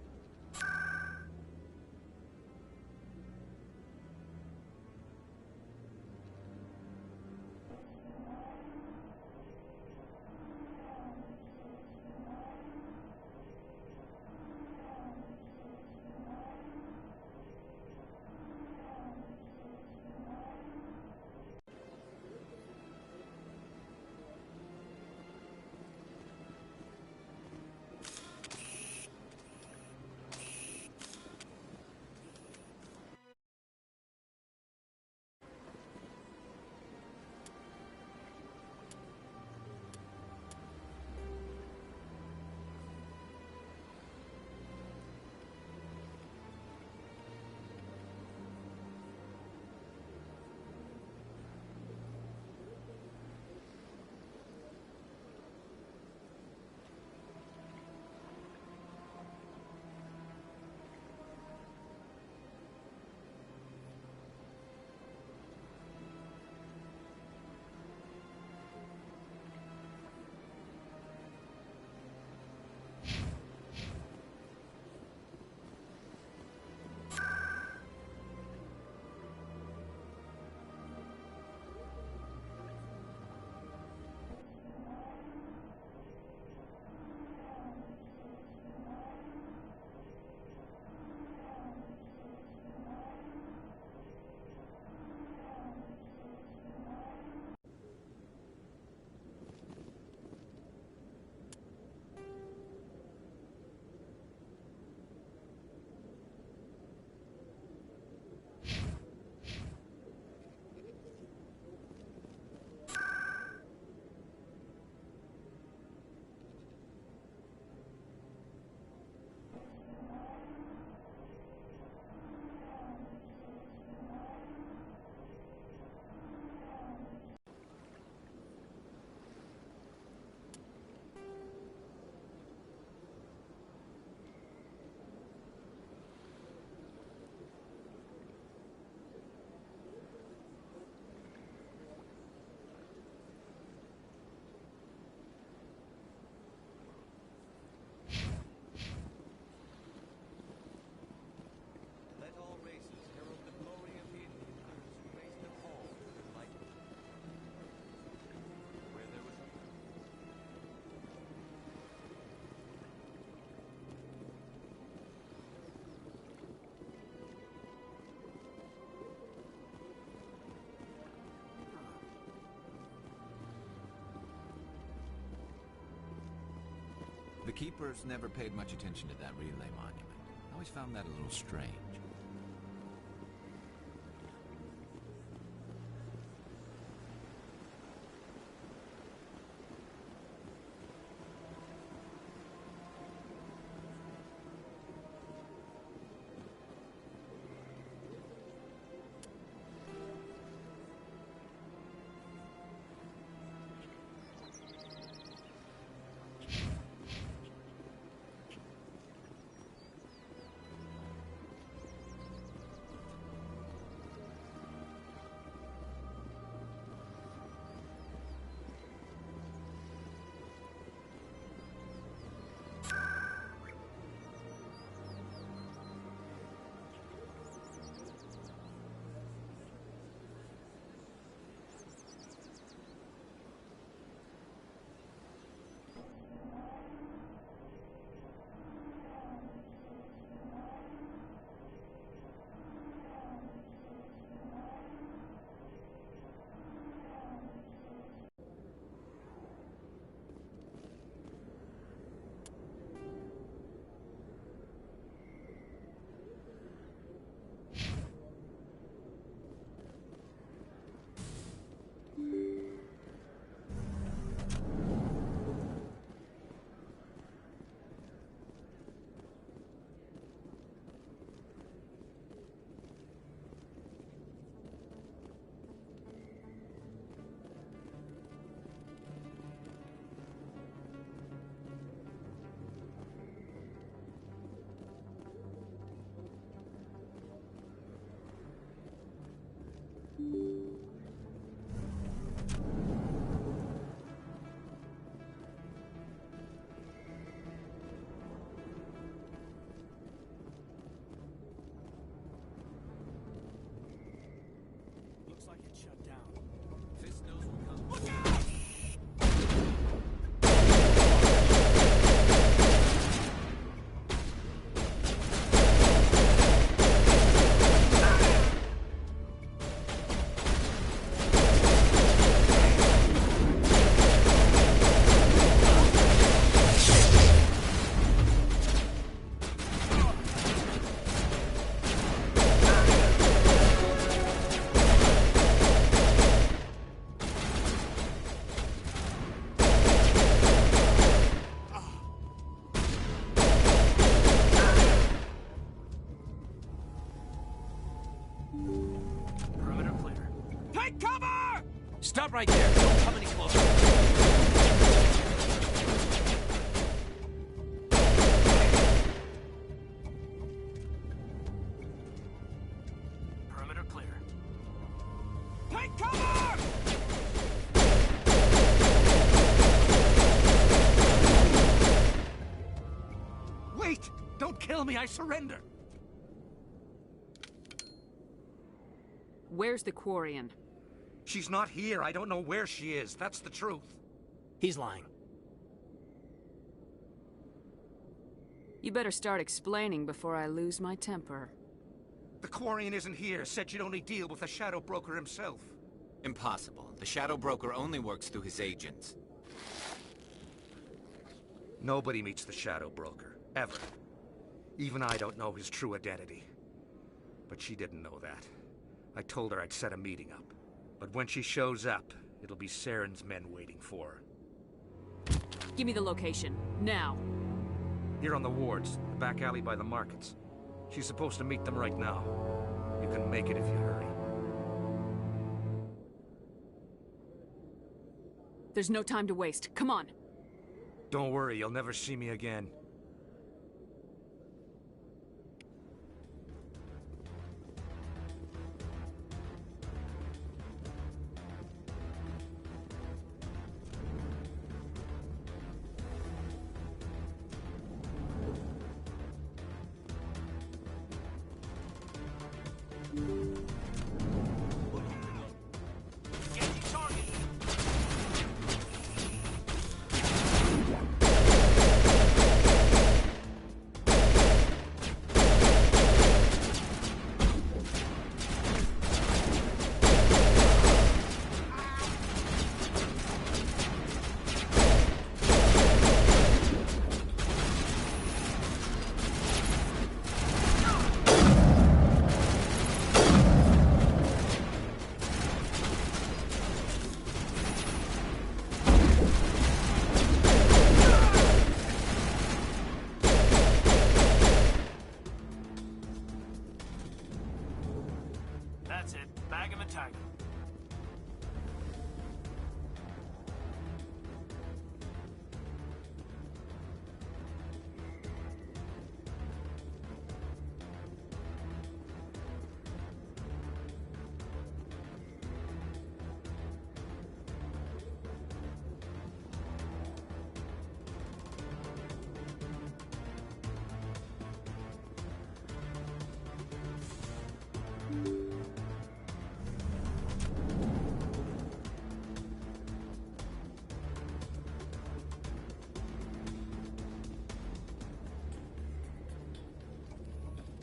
Keepers never paid much attention to that relay monument. I always found that a little strange. Looks like it's shut down. Fist knows what comes. Look out! Perimeter clear. Take cover! Stop right there. Don't come any closer. Perimeter clear. Take cover! Wait! Don't kill me, I surrender! Where's the Quarian? She's not here. I don't know where she is. That's the truth. He's lying. You better start explaining before I lose my temper. The Quarian isn't here. Said you'd only deal with the Shadow Broker himself. Impossible. The Shadow Broker only works through his agents. Nobody meets the Shadow Broker. Ever. Even I don't know his true identity. But she didn't know that. I told her I'd set a meeting up. But when she shows up, it'll be Saren's men waiting for her. Give me the location. Now. Here on the wards, the back alley by the markets. She's supposed to meet them right now. You can make it if you hurry. There's no time to waste. Come on. Don't worry, you'll never see me again.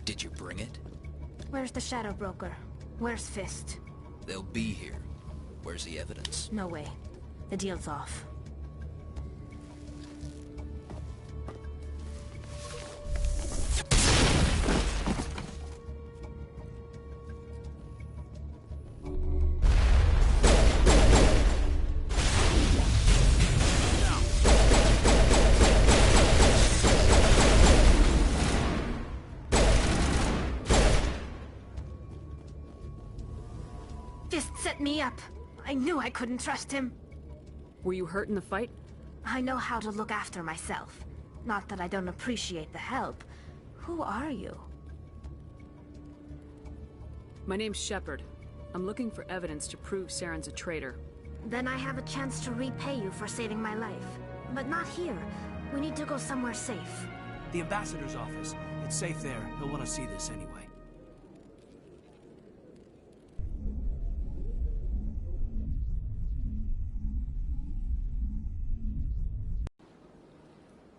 Did you bring it? Where's the Shadow Broker? Where's Fist? They'll be here. Where's the evidence? No way. The deal's off. Fist set me up. I knew I couldn't trust him. Were you hurt in the fight? I know how to look after myself. Not that I don't appreciate the help. Who are you? My name's Shepard. I'm looking for evidence to prove Saren's a traitor. Then I have a chance to repay you for saving my life. But not here. We need to go somewhere safe. The ambassador's office. It's safe there. He'll want to see this anyway.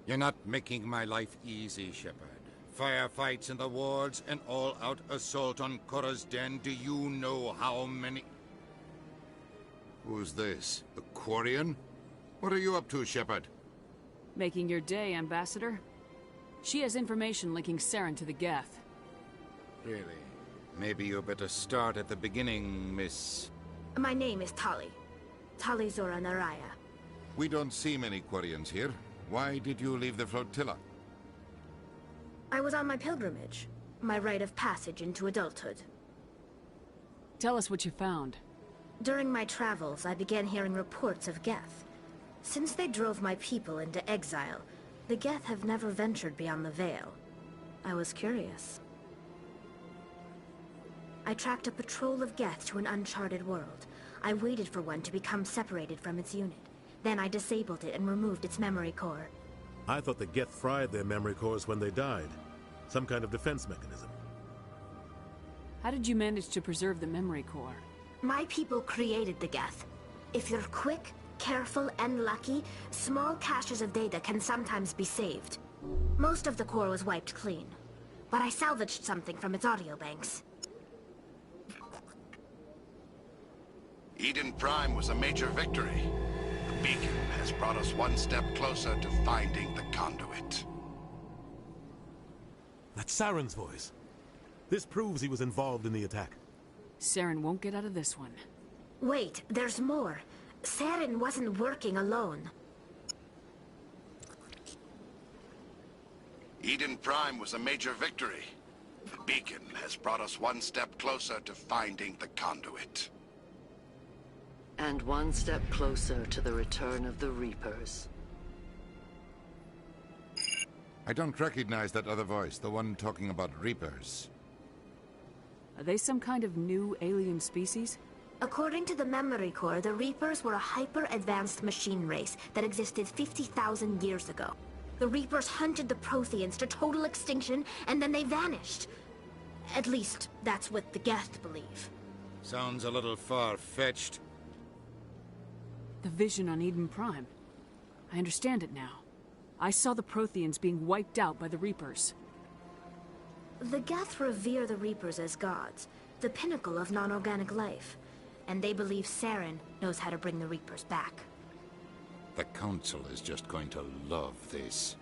You're not making my life easy, Shepard. Firefights in the wards, an all-out assault on Korra's den. Do you know how many... Who's this? The Quarian? What are you up to, Shepard? Making your day, Ambassador. She has information linking Saren to the Geth. Really? Maybe you better start at the beginning, Miss... My name is Tali. Tali Zora Naraya. We don't see many Quarians here. Why did you leave the flotilla? I was on my pilgrimage. My rite of passage into adulthood. Tell us what you found. During my travels, I began hearing reports of Geth. Since they drove my people into exile, the Geth have never ventured beyond the Veil. I was curious. I tracked a patrol of Geth to an uncharted world. I waited for one to become separated from its unit. Then I disabled it and removed its memory core. I thought the Geth fried their memory cores when they died. Some kind of defense mechanism. How did you manage to preserve the memory core? My people created the Geth. If you're quick, careful, and lucky, small caches of data can sometimes be saved. Most of the core was wiped clean, but I salvaged something from its audio banks. Eden Prime was a major victory. The beacon has brought us one step closer to finding the conduit. That's Saren's voice. This proves he was involved in the attack. Saren won't get out of this one. Wait, there's more. Saren wasn't working alone. Eden Prime was a major victory. The beacon has brought us one step closer to finding the conduit. And one step closer to the return of the Reapers. I don't recognize that other voice, the one talking about Reapers. Are they some kind of new alien species? According to the memory core, the Reapers were a hyper-advanced machine race that existed 50,000 years ago. The Reapers hunted the Protheans to total extinction, and then they vanished. At least, that's what the Geth believe. Sounds a little far-fetched. The vision on Eden Prime. I understand it now. I saw the Protheans being wiped out by the Reapers. The Geth revere the Reapers as gods, the pinnacle of non-organic life. And they believe Saren knows how to bring the Reapers back. The Council is just going to love this.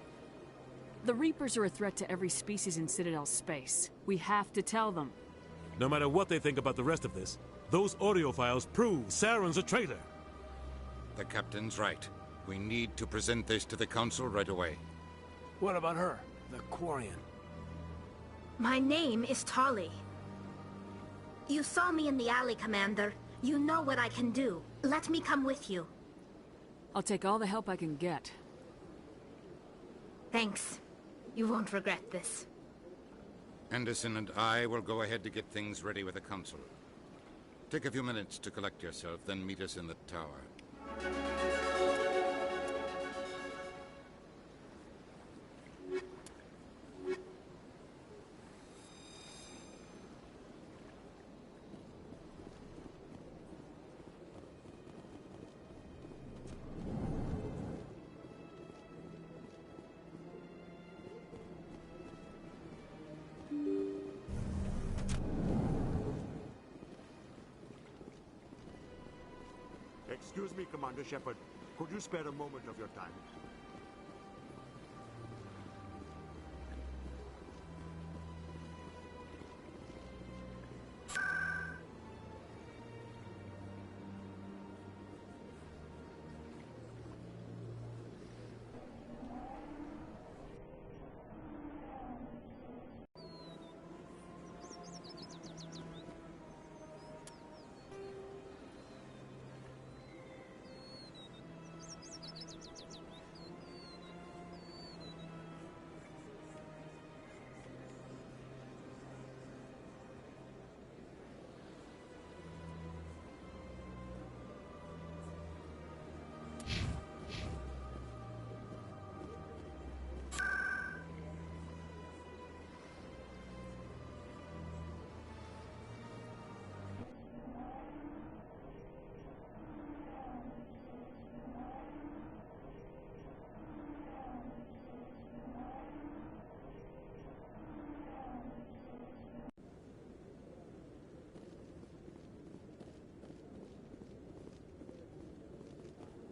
The Reapers are a threat to every species in Citadel space. We have to tell them. No matter what they think about the rest of this, those audio files prove Saren's a traitor. The Captain's right. We need to present this to the Council right away. What about her, the Quarian? My name is Tali. You saw me in the alley, Commander. You know what I can do. Let me come with you. I'll take all the help I can get. Thanks. You won't regret this. Anderson and I will go ahead to get things ready with the Council. Take a few minutes to collect yourself, then meet us in the tower. Excuse me, Commander Shepard. Could you spare a moment of your time?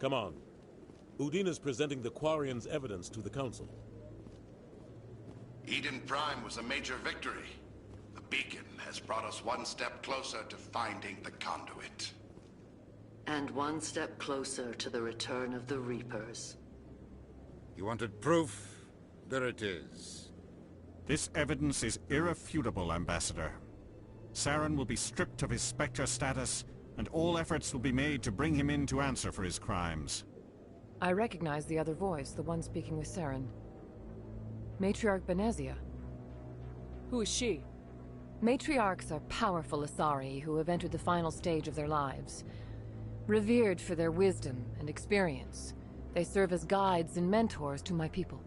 Come on. Udina's presenting the Quarians' evidence to the Council. Eden Prime was a major victory. The beacon has brought us one step closer to finding the conduit. And one step closer to the return of the Reapers. You wanted proof? There it is. This evidence is irrefutable, Ambassador. Saren will be stripped of his Spectre status, and all efforts will be made to bring him in to answer for his crimes. I recognize the other voice, the one speaking with Saren. Matriarch Benezia. Who is she? Matriarchs are powerful Asari who have entered the final stage of their lives. Revered for their wisdom and experience, they serve as guides and mentors to my people.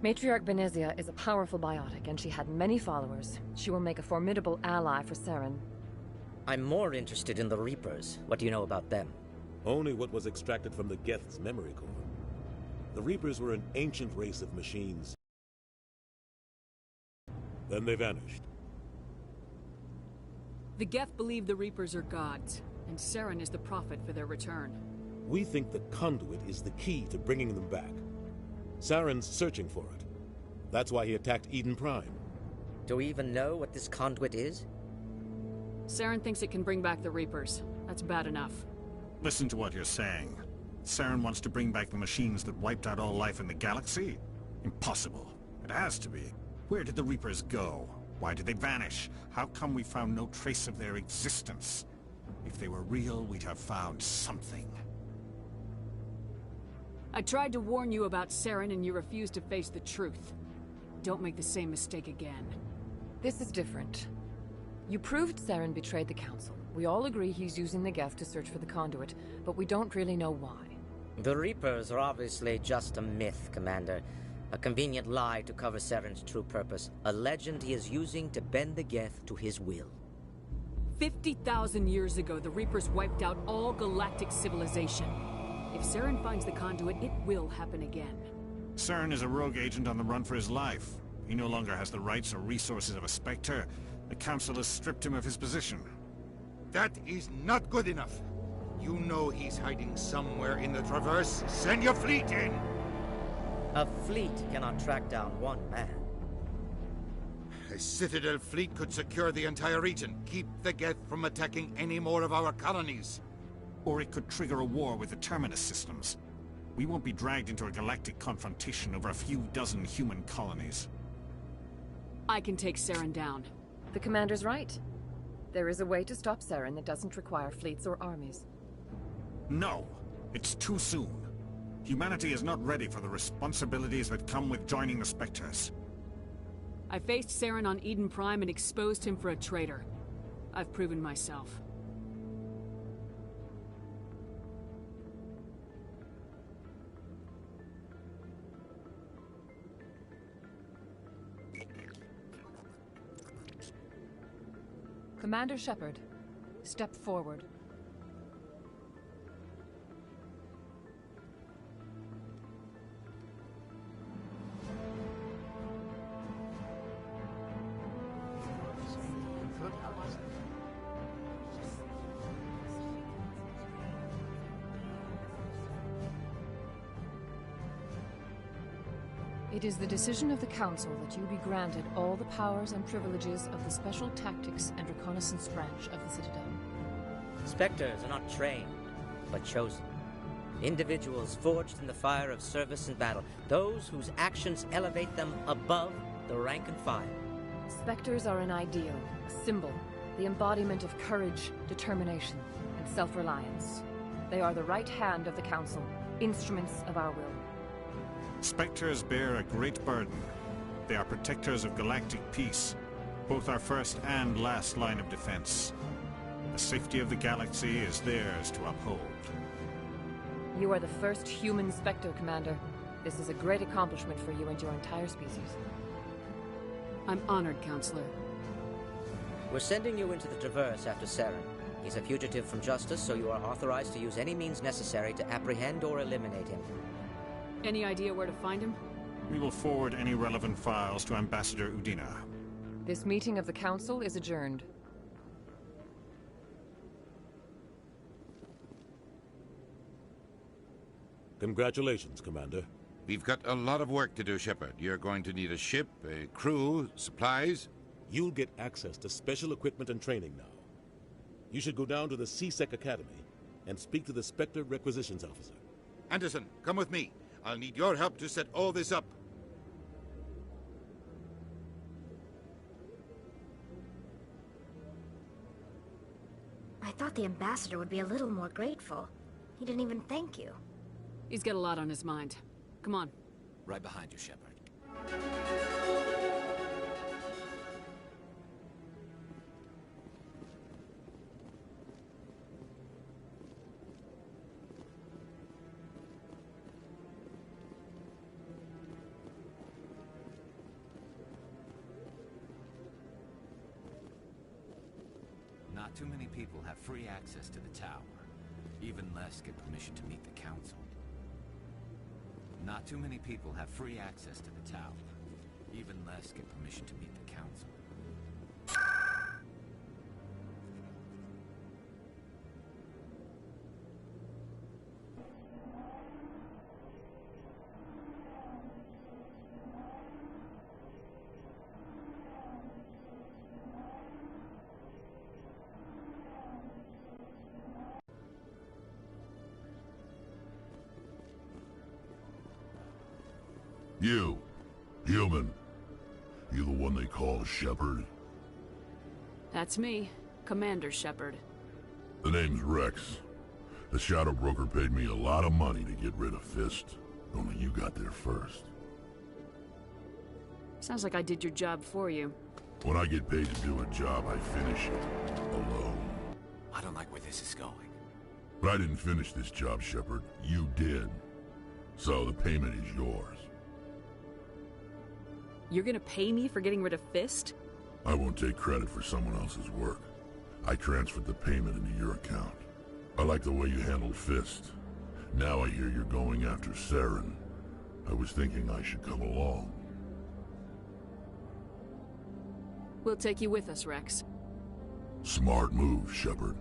Matriarch Benezia is a powerful biotic, and she had many followers. She will make a formidable ally for Saren. I'm more interested in the Reapers. What do you know about them? Only what was extracted from the Geth's memory core. The Reapers were an ancient race of machines. Then they vanished. The Geth believe the Reapers are gods, and Saren is the prophet for their return. We think the conduit is the key to bringing them back. Saren's searching for it. That's why he attacked Eden Prime. Do we even know what this conduit is? Saren thinks it can bring back the Reapers. That's bad enough. Listen to what you're saying. Saren wants to bring back the machines that wiped out all life in the galaxy? Impossible. It has to be. Where did the Reapers go? Why did they vanish? How come we found no trace of their existence? If they were real, we'd have found something. I tried to warn you about Saren and you refused to face the truth. Don't make the same mistake again. This is different. You proved Saren betrayed the Council. We all agree he's using the Geth to search for the conduit, but we don't really know why. The Reapers are obviously just a myth, Commander. A convenient lie to cover Saren's true purpose. A legend he is using to bend the Geth to his will. 50,000 years ago, the Reapers wiped out all galactic civilization. If Saren finds the conduit, it will happen again. Saren is a rogue agent on the run for his life. He no longer has the rights or resources of a Spectre. The Council has stripped him of his position. That is not good enough. You know he's hiding somewhere in the Traverse. Send your fleet in! A fleet cannot track down one man. A Citadel fleet could secure the entire region, keep the Geth from attacking any more of our colonies. Or it could trigger a war with the Terminus systems. We won't be dragged into a galactic confrontation over a few dozen human colonies. I can take Saren down. The Commander's right. There is a way to stop Saren that doesn't require fleets or armies. No! It's too soon. Humanity is not ready for the responsibilities that come with joining the Spectres. I faced Saren on Eden Prime and exposed him for a traitor. I've proven myself. Commander Shepard, step forward. It is the decision of the Council that you be granted all the powers and privileges of the Special Tactics and Reconnaissance Branch of the Citadel. Spectres are not trained, but chosen. Individuals forged in the fire of service and battle, those whose actions elevate them above the rank and file. Spectres are an ideal, a symbol, the embodiment of courage, determination, and self-reliance. They are the right hand of the Council, instruments of our will. Spectres bear a great burden. They are protectors of galactic peace, both our first and last line of defense. The safety of the galaxy is theirs to uphold. You are the first human Spectre, Commander. This is a great accomplishment for you and your entire species. I'm honored, Counselor. We're sending you into the Traverse after Saren. He's a fugitive from justice, so you are authorized to use any means necessary to apprehend or eliminate him. Any idea where to find him? We will forward any relevant files to Ambassador Udina. This meeting of the Council is adjourned. Congratulations, Commander. We've got a lot of work to do, Shepard. You're going to need a ship, a crew, supplies. You'll get access to special equipment and training now. You should go down to the C-Sec Academy and speak to the Spectre Requisitions Officer. Anderson, come with me. I'll need your help to set all this up. I thought the ambassador would be a little more grateful. He didn't even thank you. He's got a lot on his mind. Come on. Right behind you, Shepard. Not too many people have free access to the tower. Even less get permission to meet the Council. Not too many people have free access to the tower. Even less get permission to meet the Council. You, human. You the one they call Shepard? That's me, Commander Shepard. The name's Rex. The Shadow Broker paid me a lot of money to get rid of Fist. Only you got there first. Sounds like I did your job for you. When I get paid to do a job, I finish it. Alone. I don't like where this is going. But I didn't finish this job, Shepard. You did. So the payment is yours. You're gonna pay me for getting rid of Fist? I won't take credit for someone else's work. I transferred the payment into your account. I like the way you handled Fist. Now I hear you're going after Saren. I was thinking I should come along. We'll take you with us, Rex. Smart move, Shepard.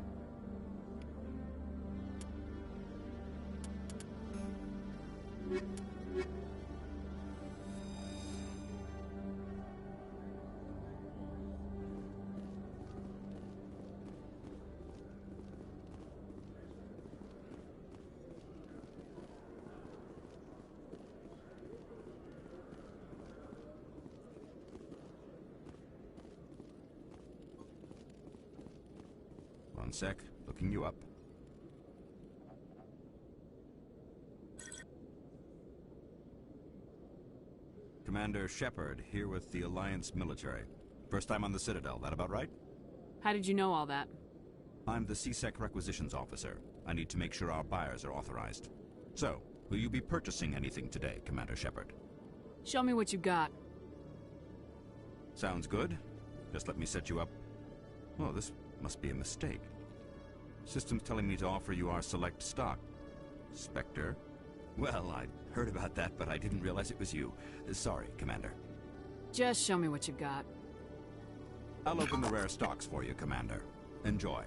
One sec, looking you up. Commander Shepard, here with the Alliance military. First time on the Citadel, that about right? How did you know all that? I'm the C-Sec Requisitions Officer. I need to make sure our buyers are authorized. So, will you be purchasing anything today, Commander Shepard? Show me what you got. Sounds good. Just let me set you up. Oh, this must be a mistake. System's telling me to offer you our select stock. Spectre? Well, I heard about that, but I didn't realize it was you. Sorry, Commander. Just show me what you got. I'll open the rare stocks for you, Commander. Enjoy.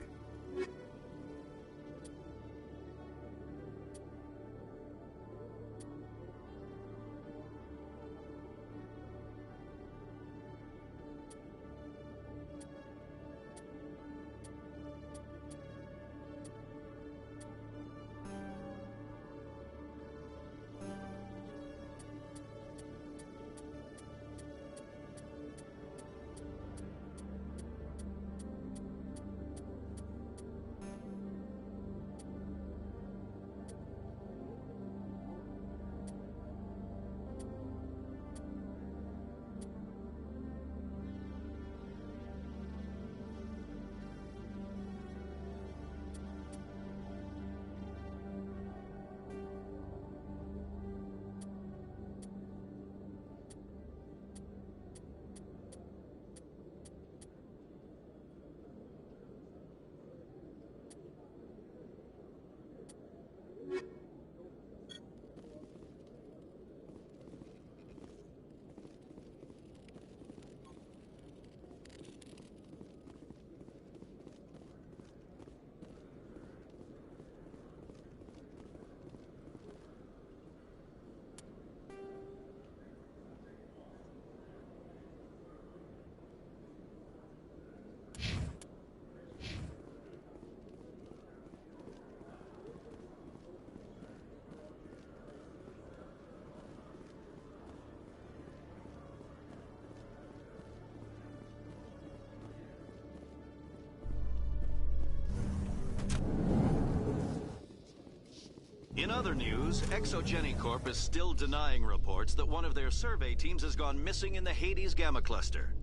In other news, Exogeny Corp is still denying reports that one of their survey teams has gone missing in the Hades Gamma Cluster.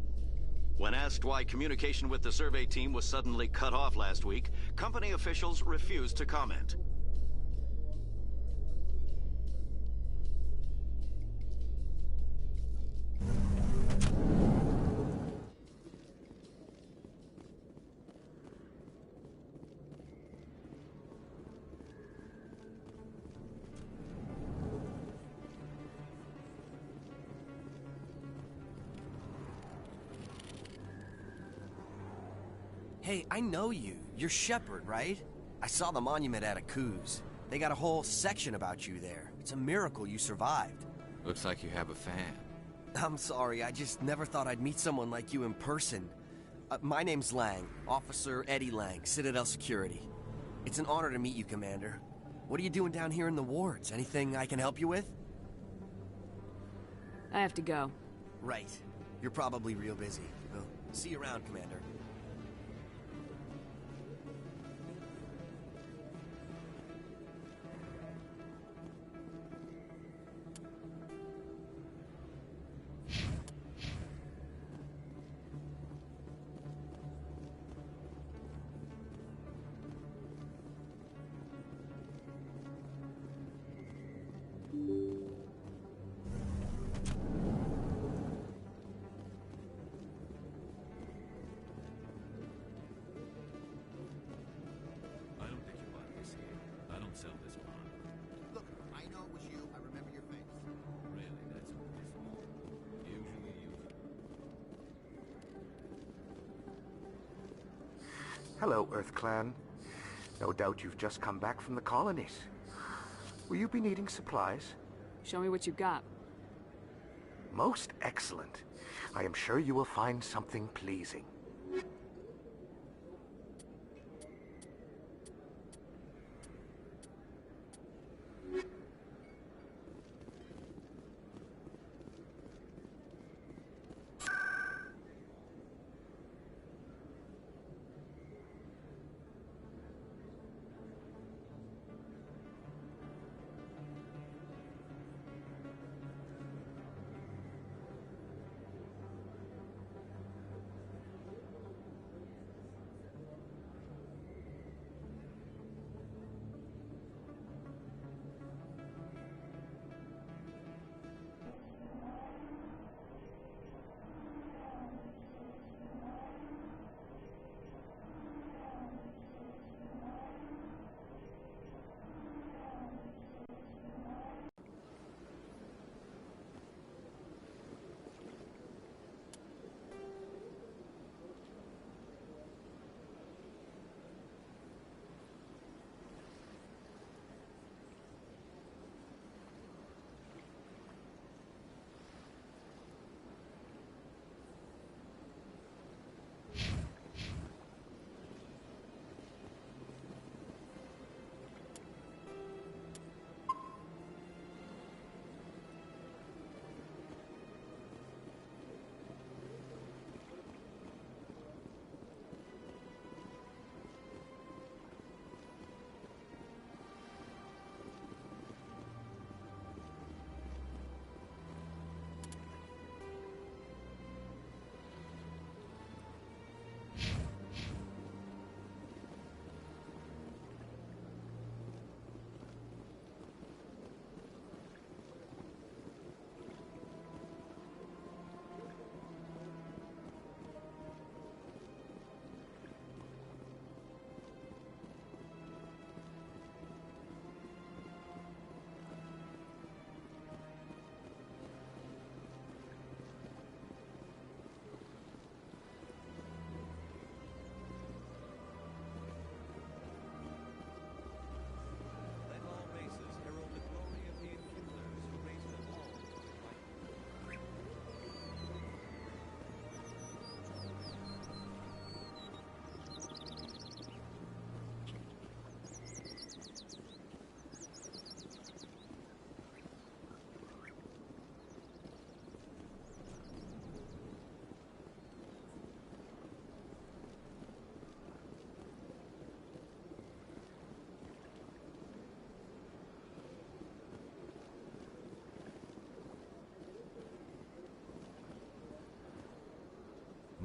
When asked why communication with the survey team was suddenly cut off last week, company officials refused to comment. Hey, I know you. You're Shepard, right? I saw the monument at Akuz. They got a whole section about you there. It's a miracle you survived. Looks like you have a fan. I'm sorry, I just never thought I'd meet someone like you in person. My name's Lang, Officer Eddie Lang, Citadel Security. It's an honor to meet you, Commander. What are you doing down here in the wards? Anything I can help you with? I have to go. Right. You're probably real busy. Well, see you around, Commander. Hello, Earth Clan. No doubt you've just come back from the colonies. Will you be needing supplies? Show me what you got. Most excellent. I am sure you will find something pleasing.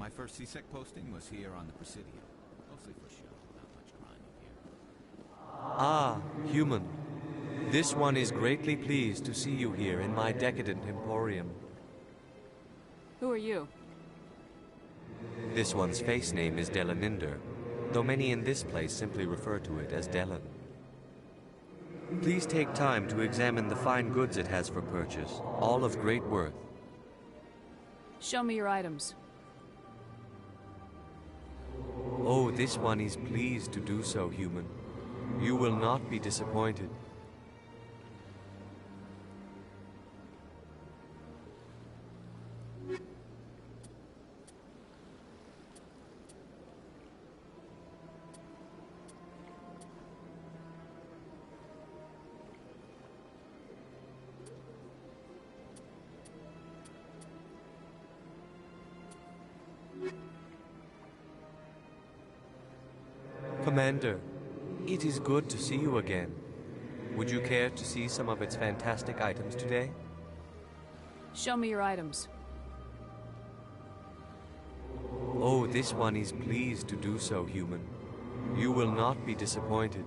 My first CSEC posting was here on the Presidio. Mostly for show, not much crime up here. Ah, human. This one is greatly pleased to see you here in my decadent emporium. Who are you? This one's face name is Delaninder, though many in this place simply refer to it as Delan. Please take time to examine the fine goods it has for purchase, all of great worth. Show me your items. Oh, this one is pleased to do so, human. You will not be disappointed. Commander, it is good to see you again. Would you care to see some of its fantastic items today? Show me your items. Oh, this one is pleased to do so, human. You will not be disappointed.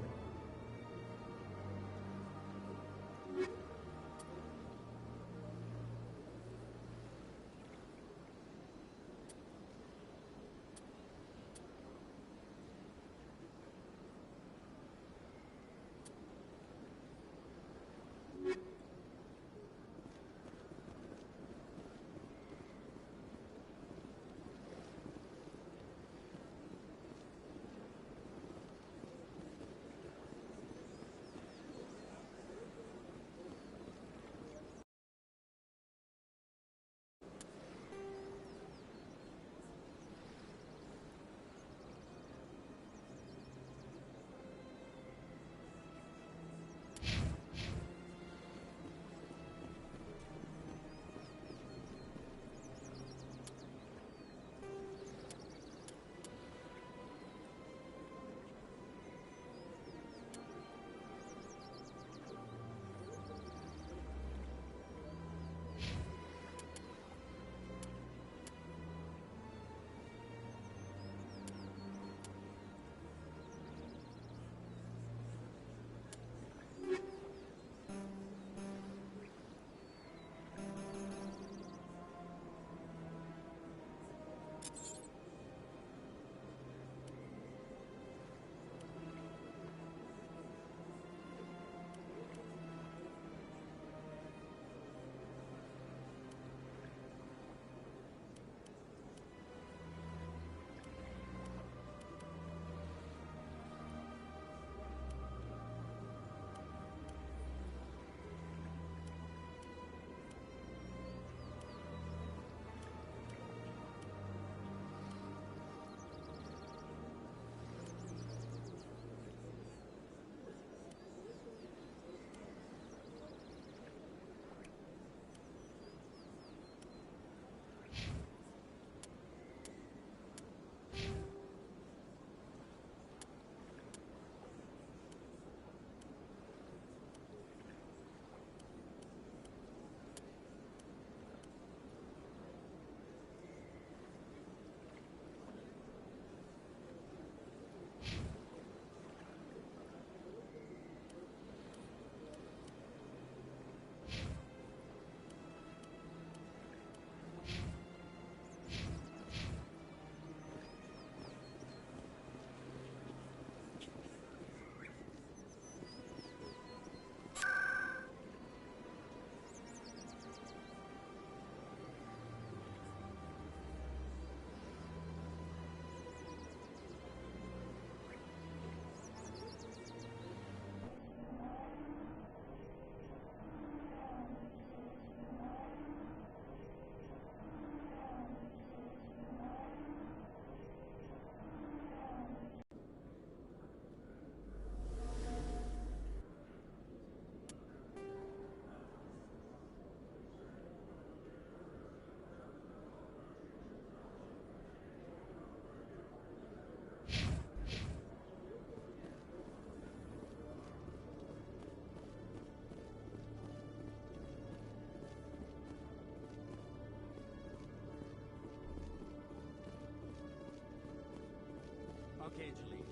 Okay, Jaleel.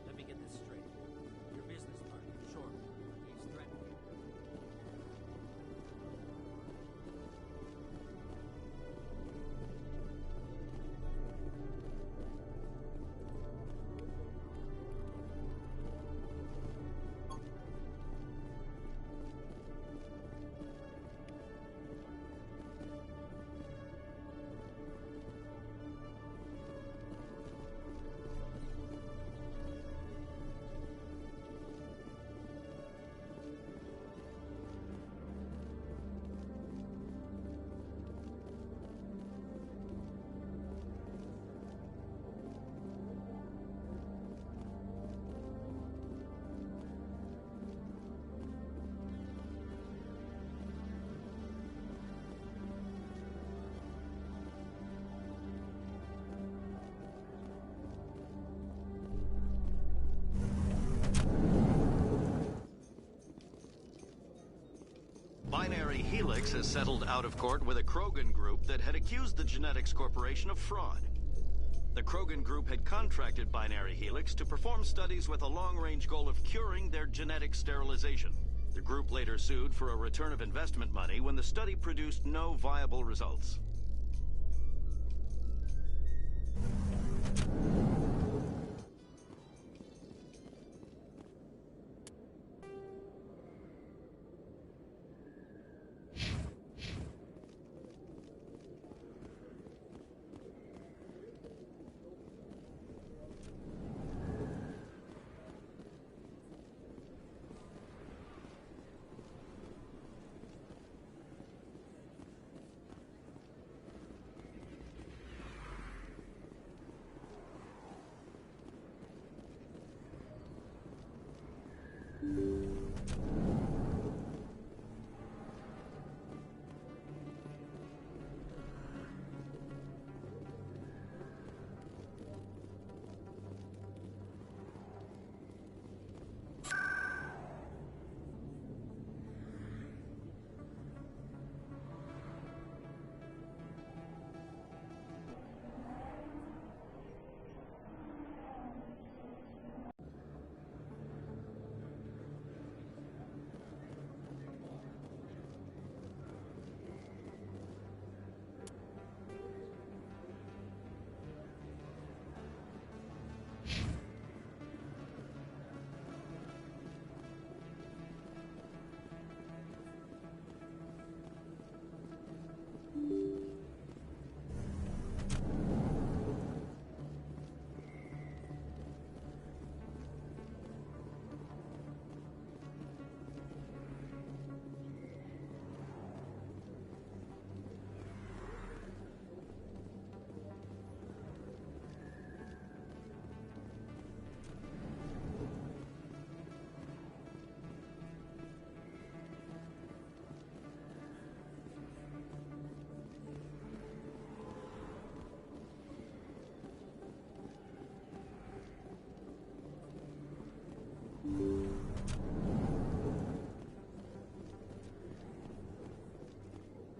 Let me get this straight. Your business partner, sure. He's threatening. Binary Helix has settled out of court with a Krogan group that had accused the Genetics Corporation of fraud. The Krogan group had contracted Binary Helix to perform studies with a long-range goal of curing their genetic sterilization. The group later sued for a return of investment money when the study produced no viable results.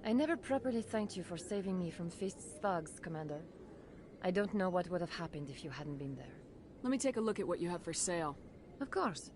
I never properly thanked you for saving me from Fist's thugs, Commander. I don't know what would have happened if you hadn't been there. Let me take a look at what you have for sale. Of course.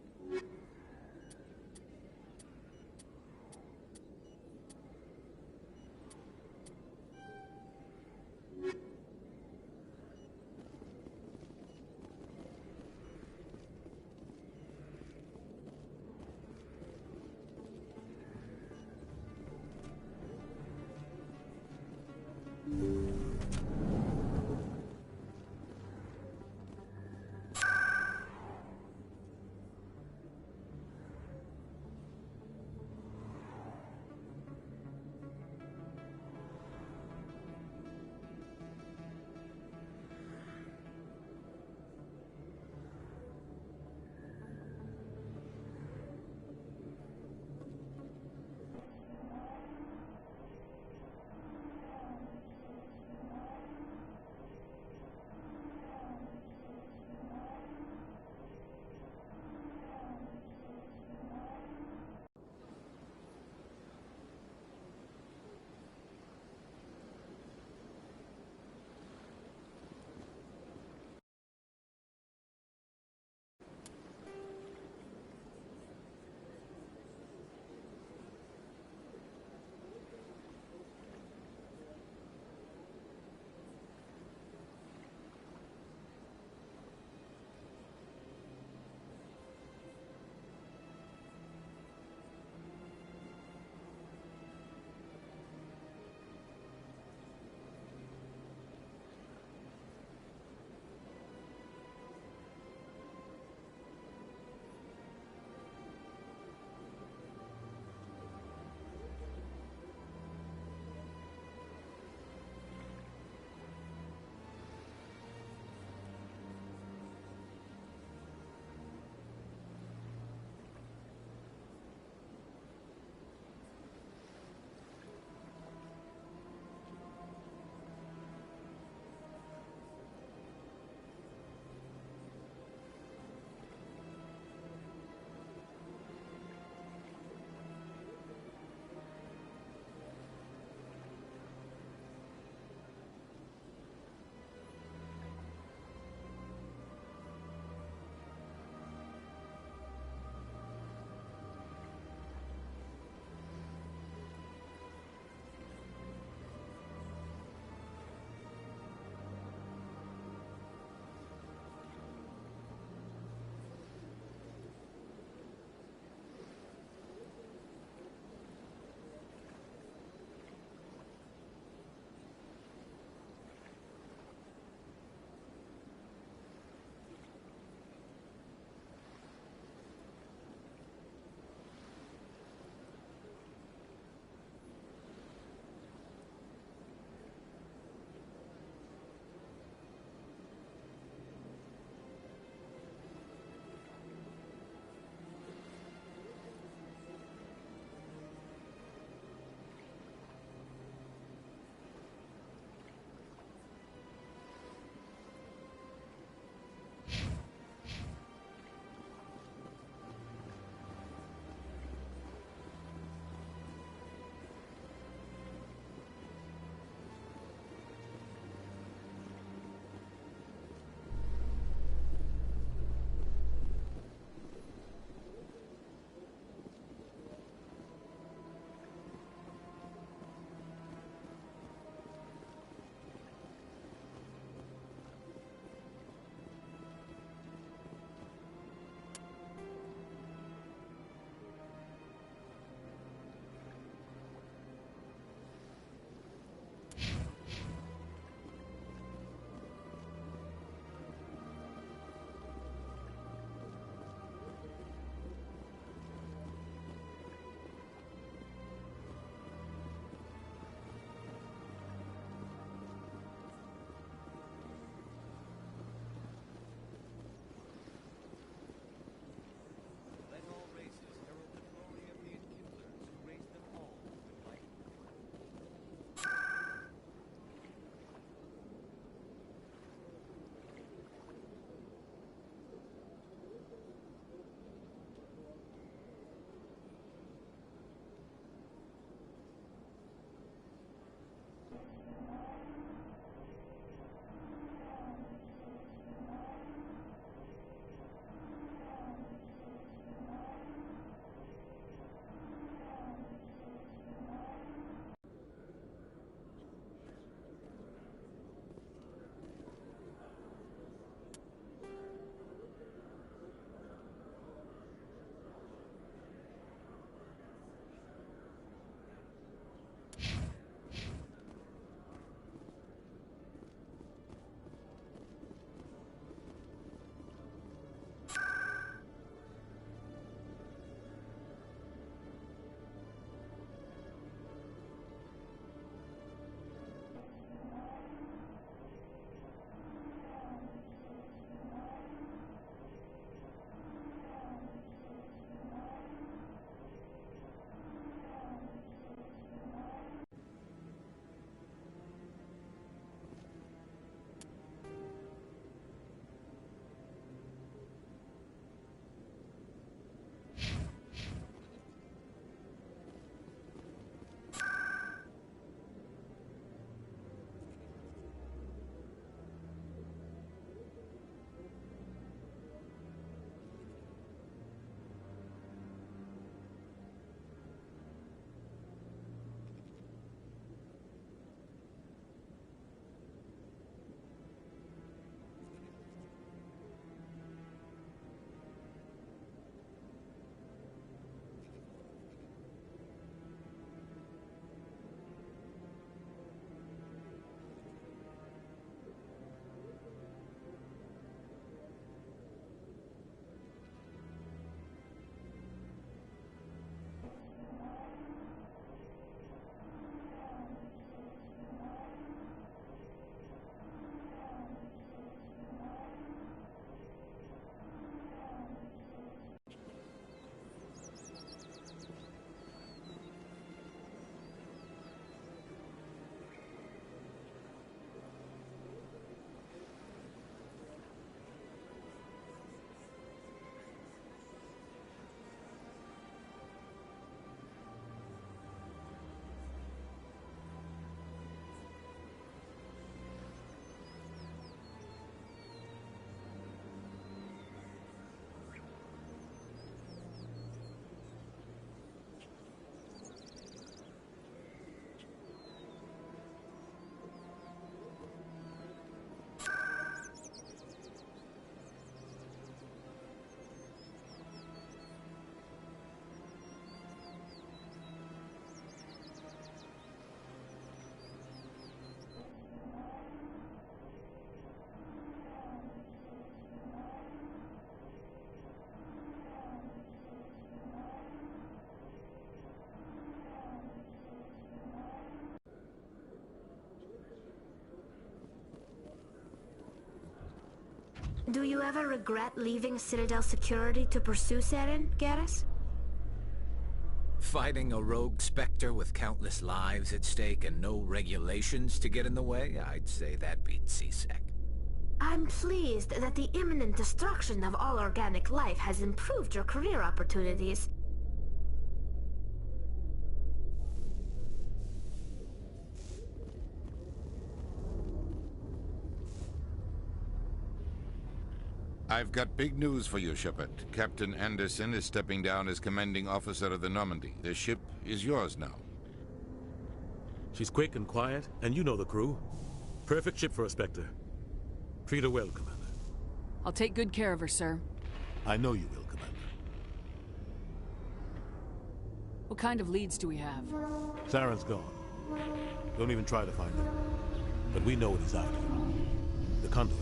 Do you ever regret leaving Citadel Security to pursue Saren, Garrus? Fighting a rogue Spectre with countless lives at stake and no regulations to get in the way? I'd say that beats CSEC. I'm pleased that the imminent destruction of all organic life has improved your career opportunities. I've got big news for you, Shepard. Captain Anderson is stepping down as commanding officer of the Normandy. The ship is yours now. She's quick and quiet, and you know the crew. Perfect ship for a Spectre. Treat her well, Commander. I'll take good care of her, sir. I know you will, Commander. What kind of leads do we have? Saren's gone. Don't even try to find him. But we know what he's after. The conduit.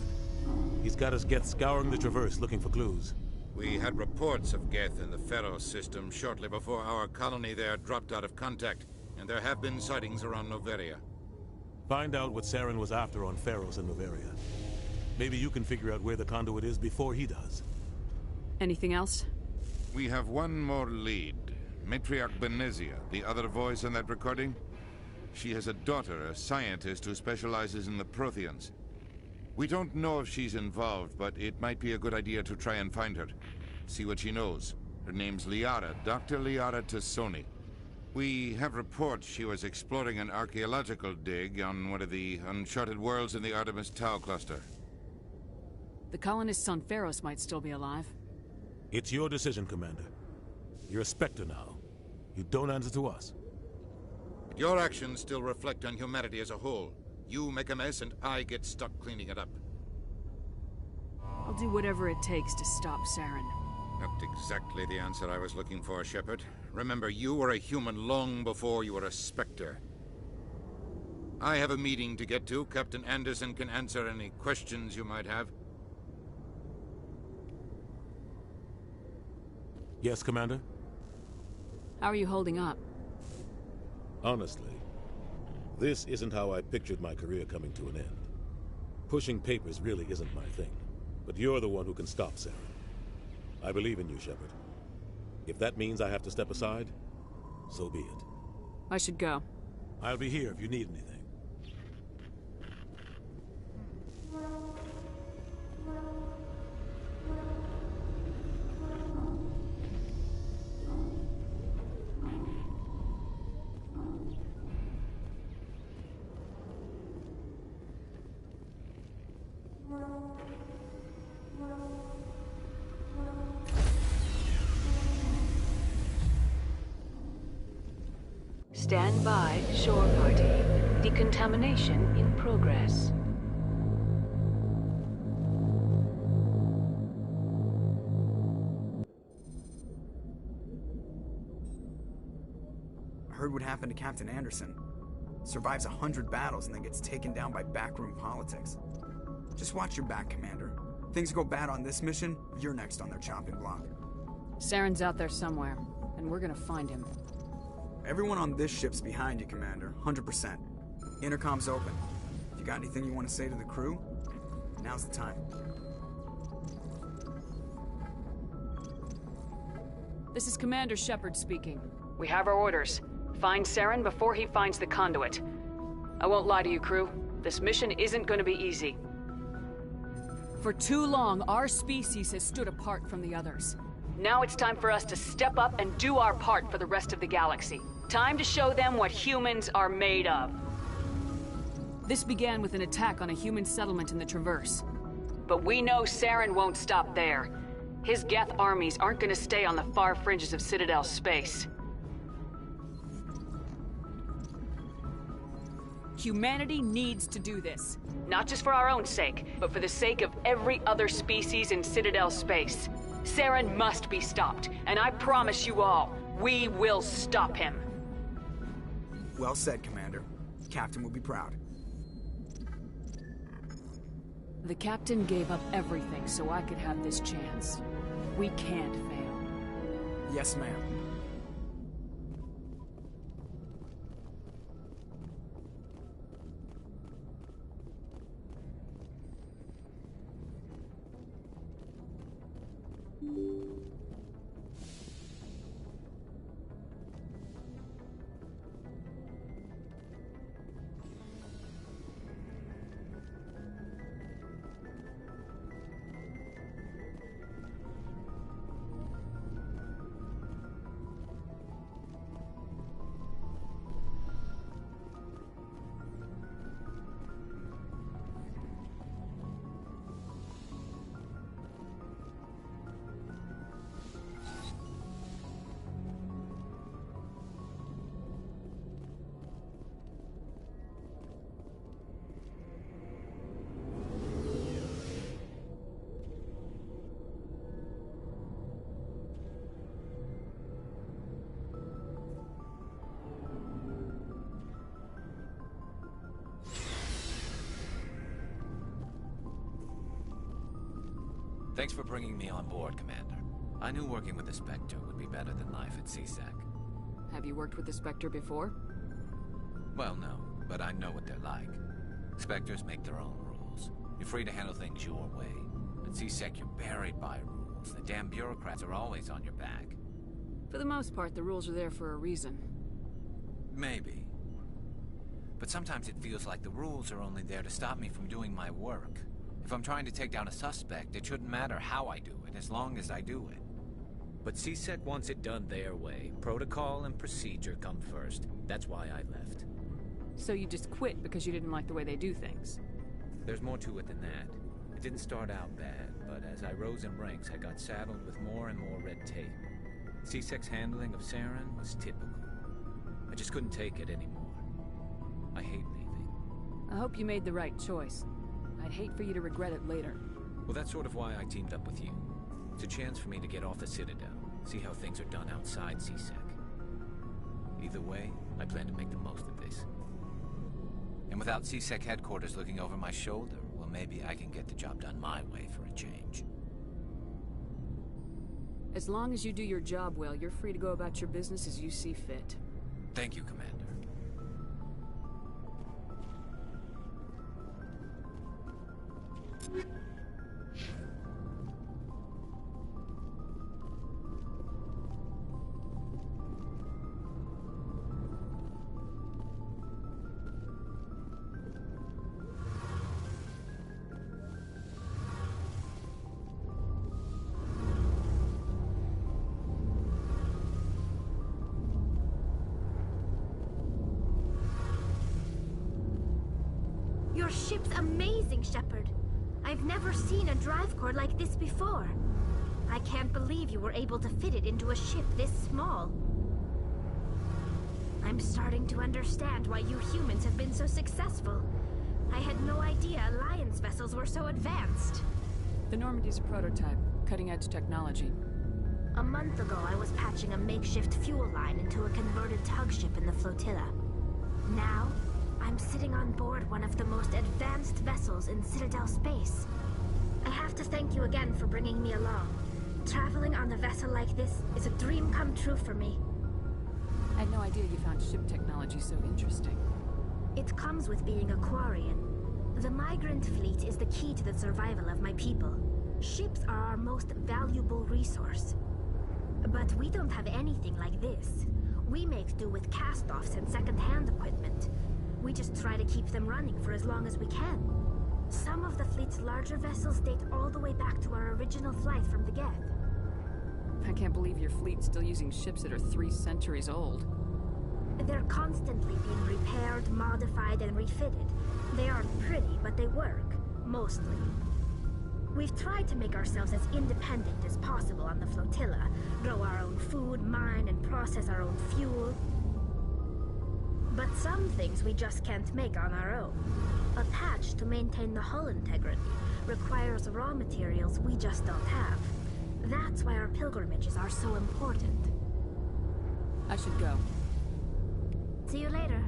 He's got us Geth scouring the Traverse looking for clues. We had reports of Geth in the Pharos system shortly before our colony there dropped out of contact, and there have been sightings around Noveria. Find out what Saren was after on Pharos and Noveria. Maybe you can figure out where the conduit is before he does. Anything else? We have one more lead. Matriarch Benezia, the other voice in that recording. She has a daughter, a scientist who specializes in the Protheans. We don't know if she's involved, but it might be a good idea to try and find her. See what she knows. Her name's Liara, Dr. Liara Tassoni. We have reports she was exploring an archaeological dig on one of the uncharted worlds in the Artemis Tau cluster. The colonists on Pharos might still be alive. It's your decision, Commander. You're a Spectre now. You don't answer to us. Your actions still reflect on humanity as a whole. You make a mess and I get stuck cleaning it up. I'll do whatever it takes to stop Saren. Not exactly the answer I was looking for, Shepard. Remember, you were a human long before you were a Spectre. I have a meeting to get to. Captain Anderson can answer any questions you might have. Yes, Commander? How are you holding up? Honestly, this isn't how I pictured my career coming to an end. Pushing papers really isn't my thing. But you're the one who can stop Saren. I believe in you, Shepard. If that means I have to step aside, so be it. I should go. I'll be here if you need anything. Stand by, shore party. Decontamination in progress. Heard what happened to Captain Anderson. Survives 100 battles and then gets taken down by backroom politics. Just watch your back, Commander. Things go bad on this mission, you're next on their chopping block. Saren's out there somewhere, and we're gonna find him. Everyone on this ship's behind you, Commander. 100%. Intercom's open. If you got anything you want to say to the crew, now's the time. This is Commander Shepard speaking. We have our orders. Find Saren before he finds the conduit. I won't lie to you, crew. This mission isn't going to be easy. For too long, our species has stood apart from the others. Now it's time for us to step up and do our part for the rest of the galaxy. Time to show them what humans are made of. This began with an attack on a human settlement in the Traverse. But we know Saren won't stop there. His Geth armies aren't going to stay on the far fringes of Citadel space. Humanity needs to do this. Not just for our own sake, but for the sake of every other species in Citadel space. Saren must be stopped, and I promise you all, we will stop him. Well said, Commander. Captain will be proud. The Captain gave up everything so I could have this chance. We can't fail. Yes, ma'am. Thanks for bringing me on board, Commander. I knew working with the Spectre would be better than life at CSEC. Have you worked with the Spectre before? Well, no, but I know what they're like. Spectres make their own rules. You're free to handle things your way. At CSEC, you're buried by rules. The damn bureaucrats are always on your back. For the most part, the rules are there for a reason. Maybe. But sometimes it feels like the rules are only there to stop me from doing my work. If I'm trying to take down a suspect, it shouldn't matter how I do it, as long as I do it. But CSEC wants it done their way. Protocol and procedure come first. That's why I left. So you just quit because you didn't like the way they do things? There's more to it than that. It didn't start out bad, but as I rose in ranks, I got saddled with more and more red tape. CSEC's handling of Saren was typical. I just couldn't take it anymore. I hate leaving. I hope you made the right choice. I'd hate for you to regret it later. Well, that's sort of why I teamed up with you. It's a chance for me to get off the Citadel, see how things are done outside CSEC. Either way, I plan to make the most of this. And without CSEC headquarters looking over my shoulder, well, maybe I can get the job done my way for a change. As long as you do your job well, you're free to go about your business as you see fit. Thank you, Commander. Your ship's amazing, Shepard. I've never seen a drive core like this before. I can't believe you were able to fit it into a ship this small. I'm starting to understand why you humans have been so successful. I had no idea Alliance vessels were so advanced. The Normandy's a prototype, cutting-edge technology. A month ago, I was patching a makeshift fuel line into a converted tug ship in the flotilla. Now, I'm sitting on board one of the most advanced vessels in Citadel space. I have to thank you again for bringing me along. Traveling on a vessel like this is a dream come true for me. I had no idea you found ship technology so interesting. It comes with being a Quarian. The migrant fleet is the key to the survival of my people. Ships are our most valuable resource. But we don't have anything like this. We make do with cast-offs and second-hand equipment. We just try to keep them running for as long as we can. Some of the fleet's larger vessels date all the way back to our original flight from the Geth. I can't believe your fleet's still using ships that are 3 centuries old. They're constantly being repaired, modified, and refitted. They aren't pretty, but they work. Mostly. We've tried to make ourselves as independent as possible on the flotilla. Grow our own food, mine, and process our own fuel. But some things we just can't make on our own. A patch to maintain the hull integrity requires raw materials we just don't have. That's why our pilgrimages are so important. I should go. See you later.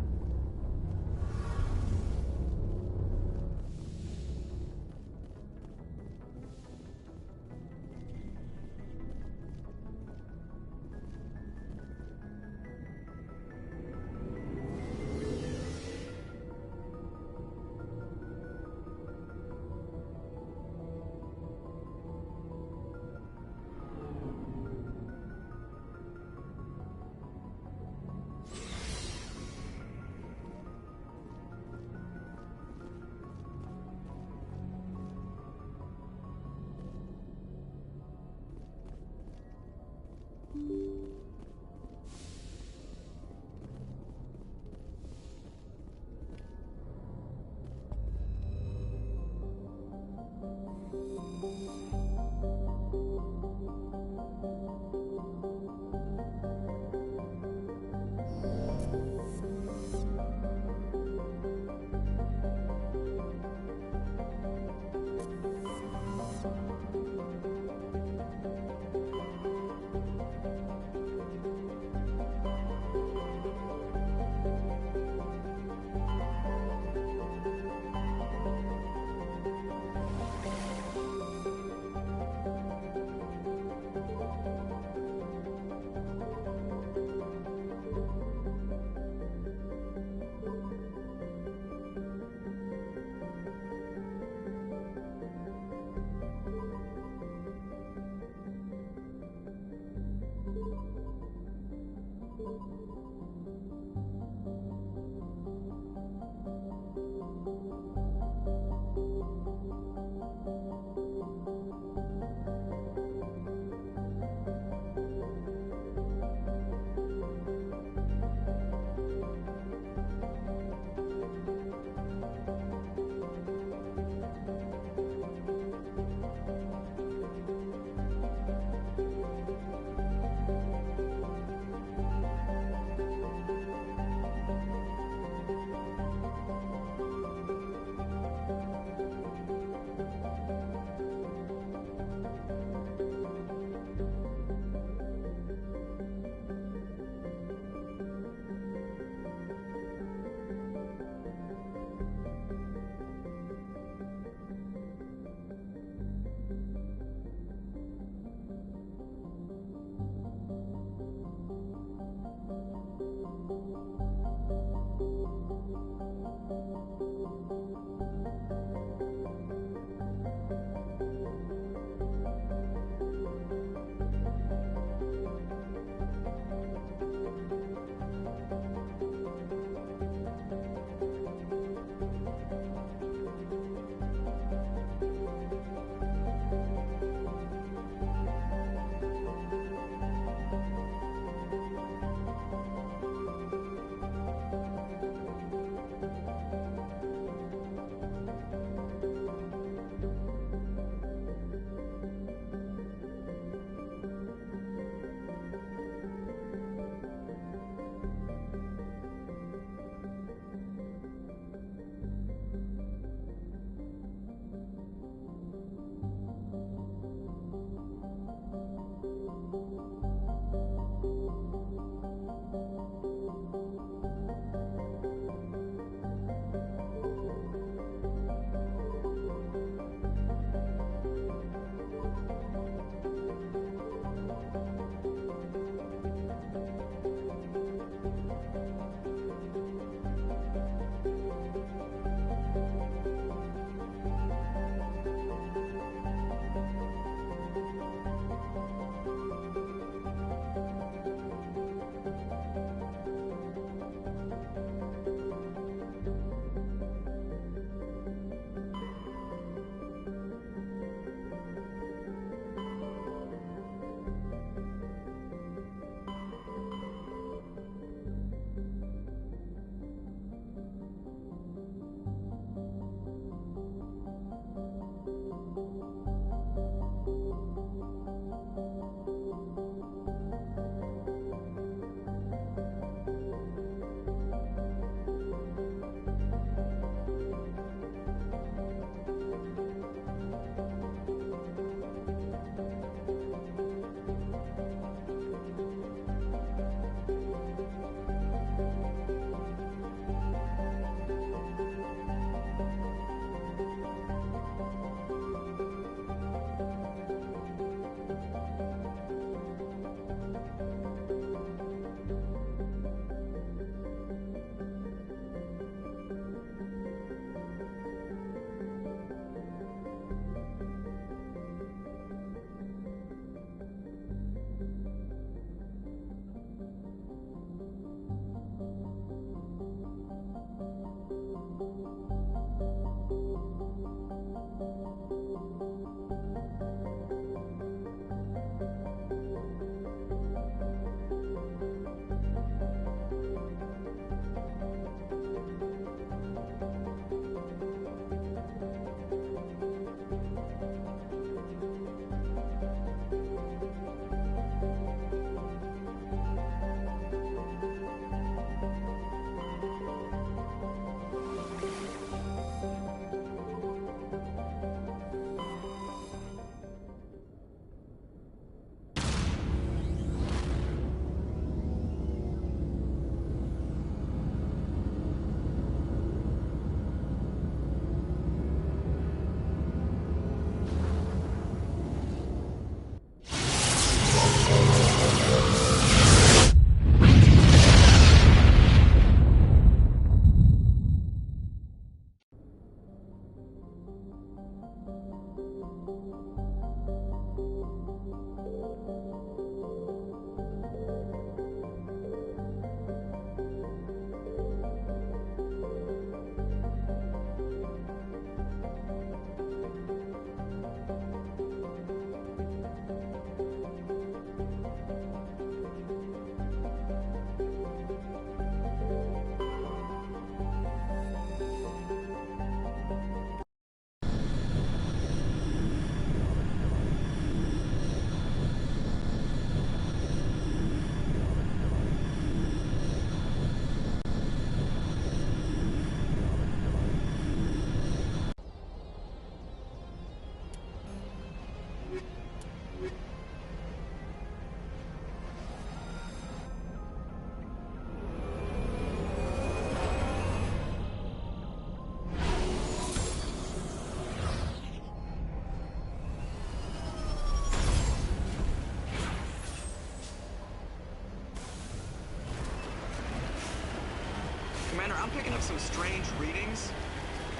Commander, I'm picking up some strange readings.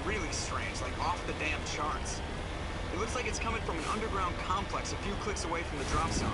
Really strange, like off the damn charts. It looks like it's coming from an underground complex a few clicks away from the drop zone.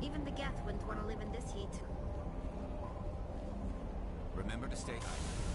Even the Geth wouldn't want to live in this heat. Remember to stay hydrated.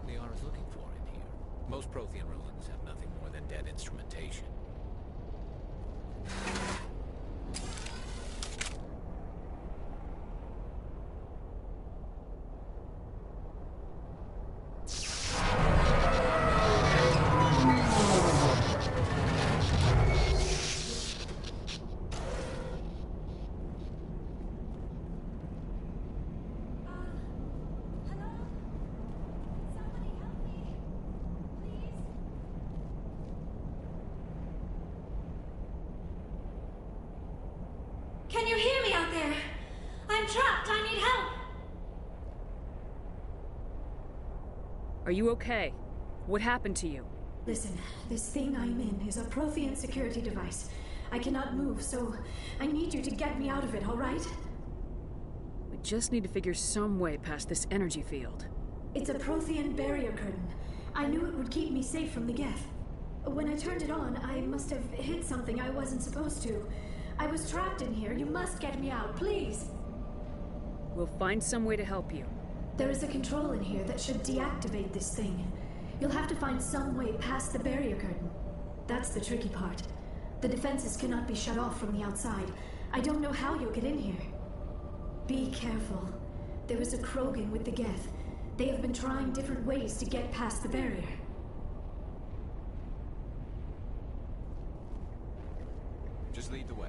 what Liara's looking for in here. Most Prothean ruins have nothing more than dead instrumentation. Can you hear me out there? I'm trapped. I need help. Are you okay? What happened to you? Listen, this thing I'm in is a Prothean security device. I cannot move, so I need you to get me out of it, all right? We just need to figure some way past this energy field. It's a Prothean barrier curtain. I knew it would keep me safe from the Geth. When I turned it on, I must have hit something I wasn't supposed to. I was trapped in here. You must get me out, please. We'll find some way to help you. There is a control in here that should deactivate this thing. You'll have to find some way past the barrier curtain. That's the tricky part. The defenses cannot be shut off from the outside. I don't know how you'll get in here. Be careful. There is a Krogan with the Geth. They have been trying different ways to get past the barrier. Just lead the way.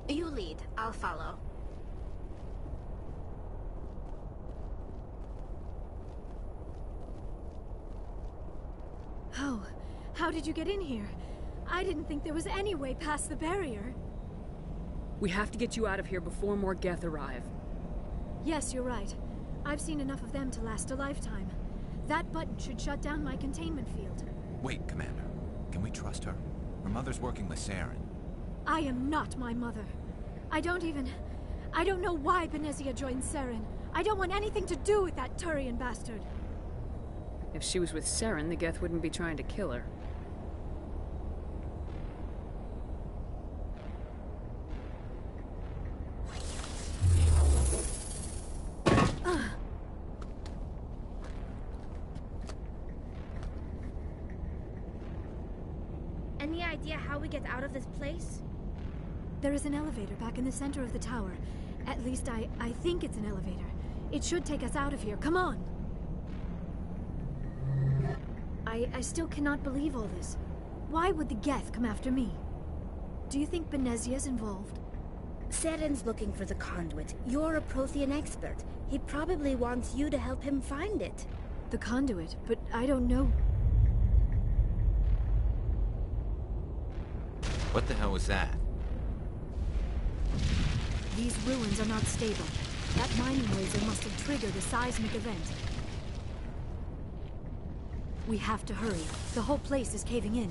You lead. I'll follow. How did you get in here? I didn't think there was any way past the barrier. We have to get you out of here before more Geth arrive. Yes, you're right. I've seen enough of them to last a lifetime. That button should shut down my containment field. Wait, Commander. Can we trust her? Her mother's working with Saren. I am not my mother. I don't know why Benezia joined Saren. I don't want anything to do with that Turian bastard. If she was with Saren, the Geth wouldn't be trying to kill her. Any idea how we get out of this place? There is an elevator back in the center of the tower. At least I think it's an elevator. It should take us out of here. Come on! I still cannot believe all this. Why would the Geth come after me? Do you think Benezia's involved? Seren's looking for the conduit. You're a Prothean expert. He probably wants you to help him find it. The conduit? But I don't know... What the hell was that? These ruins are not stable. That mining laser must have triggered a seismic event. We have to hurry. The whole place is caving in.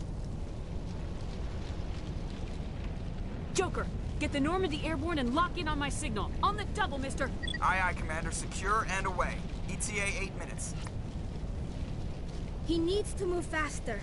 Joker, get the Normandy airborne and lock in on my signal. On the double, mister! Aye, aye, Commander. Secure and away. ETA 8 minutes. He needs to move faster.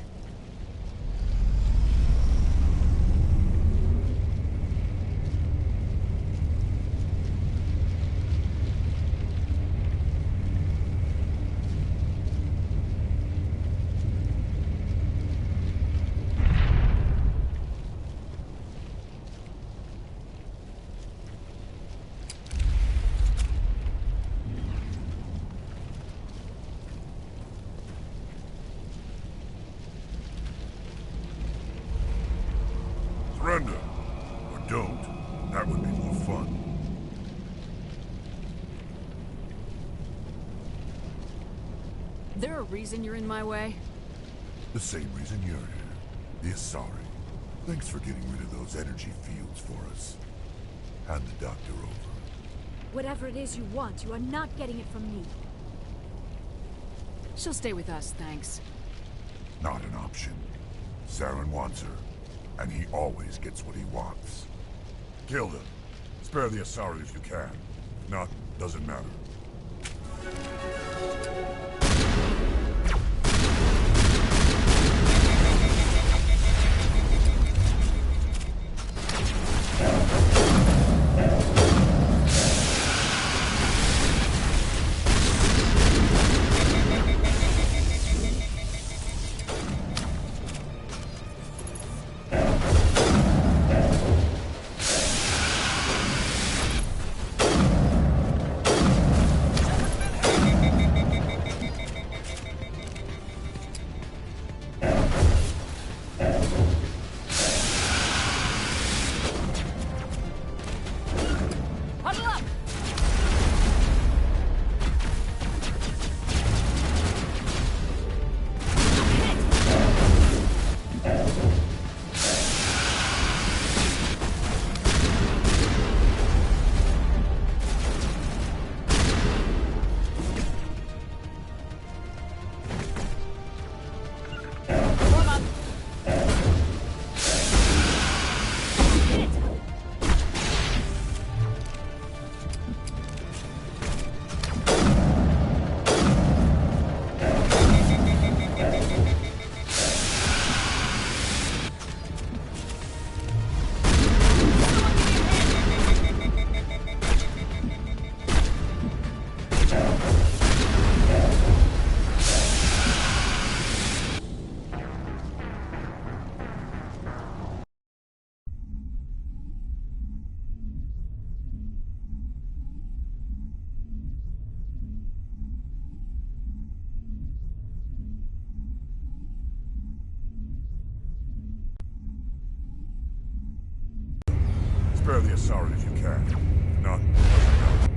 Surrender. Or don't. That would be more fun. There a reason you're in my way? The same reason you're here. The Asari. Thanks for getting rid of those energy fields for us. Hand the doctor over. Whatever it is you want, you are not getting it from me. She'll stay with us, thanks. Not an option. Saren wants her. And he always gets what he wants. Kill them. Spare the Asari if you can. If not, doesn't matter. Spare the Asari if you can. If not, doesn't matter.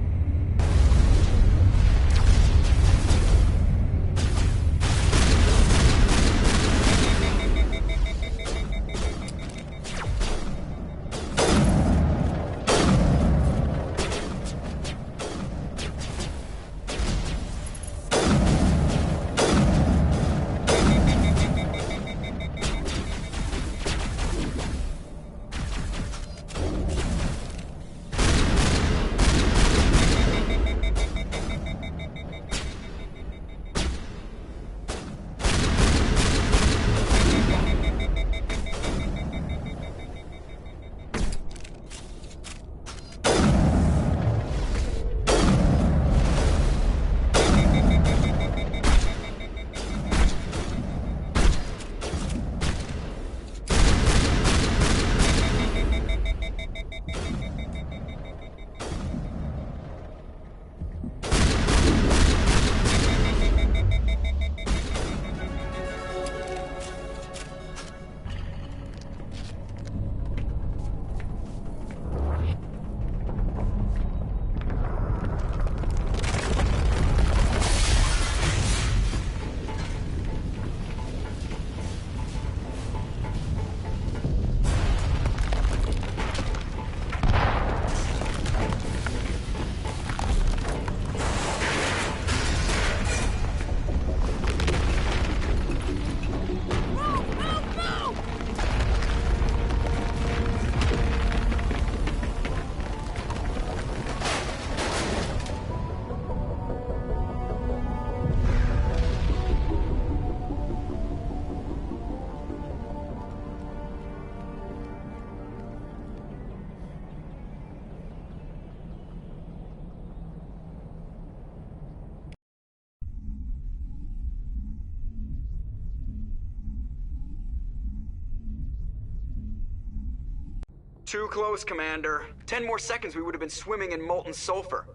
Too close, Commander. 10 more seconds we would have been swimming in molten sulfur.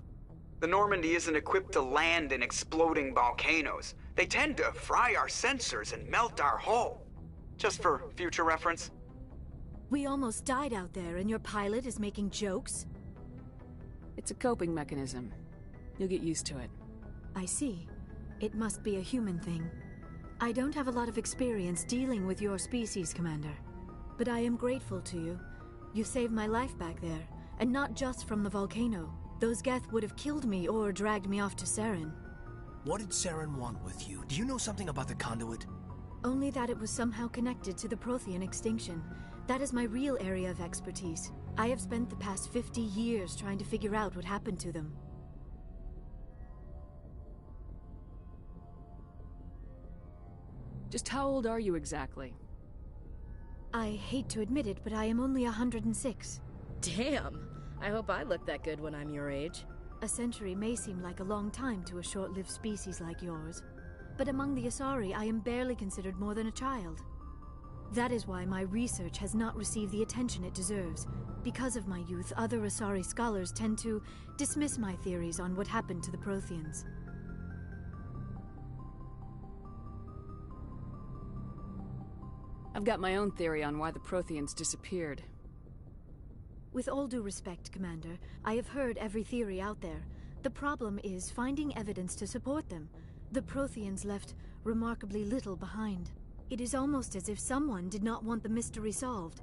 The Normandy isn't equipped to land in exploding volcanoes. They tend to fry our sensors and melt our hull. Just for future reference. We almost died out there, and your pilot is making jokes? It's a coping mechanism. You'll get used to it. I see. It must be a human thing. I don't have a lot of experience dealing with your species, Commander. But I am grateful to you. You saved my life back there, and not just from the volcano. Those Geth would have killed me or dragged me off to Saren. What did Saren want with you? Do you know something about the conduit? Only that it was somehow connected to the Prothean extinction. That is my real area of expertise. I have spent the past 50 years trying to figure out what happened to them. Just how old are you exactly? I hate to admit it, but I am only 106. Damn! I hope I look that good when I'm your age. A century may seem like a long time to a short-lived species like yours, but among the Asari, I am barely considered more than a child. That is why my research has not received the attention it deserves. Because of my youth, other Asari scholars tend to dismiss my theories on what happened to the Protheans. I've got my own theory on why the Protheans disappeared. With all due respect, Commander, I have heard every theory out there. The problem is finding evidence to support them. The Protheans left remarkably little behind. It is almost as if someone did not want the mystery solved.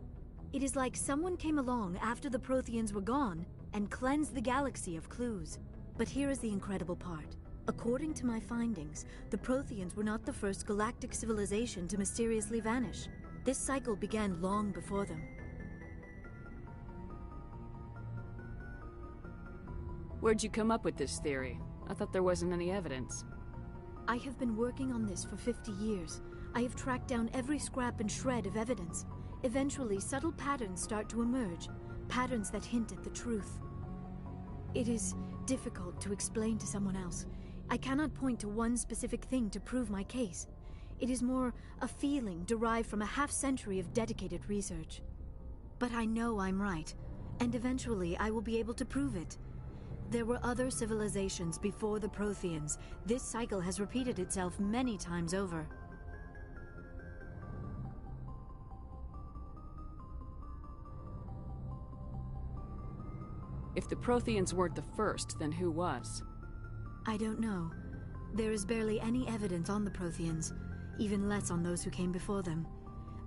It is like someone came along after the Protheans were gone and cleansed the galaxy of clues. But here is the incredible part. According to my findings, the Protheans were not the first galactic civilization to mysteriously vanish. This cycle began long before them. Where'd you come up with this theory? I thought there wasn't any evidence. I have been working on this for 50 years. I have tracked down every scrap and shred of evidence. Eventually, subtle patterns start to emerge, patterns that hint at the truth. It is difficult to explain to someone else. I cannot point to one specific thing to prove my case. It is more a feeling derived from a half-century of dedicated research. But I know I'm right, and eventually I will be able to prove it. There were other civilizations before the Protheans. This cycle has repeated itself many times over. If the Protheans weren't the first, then who was? I don't know. There is barely any evidence on the Protheans, even less on those who came before them.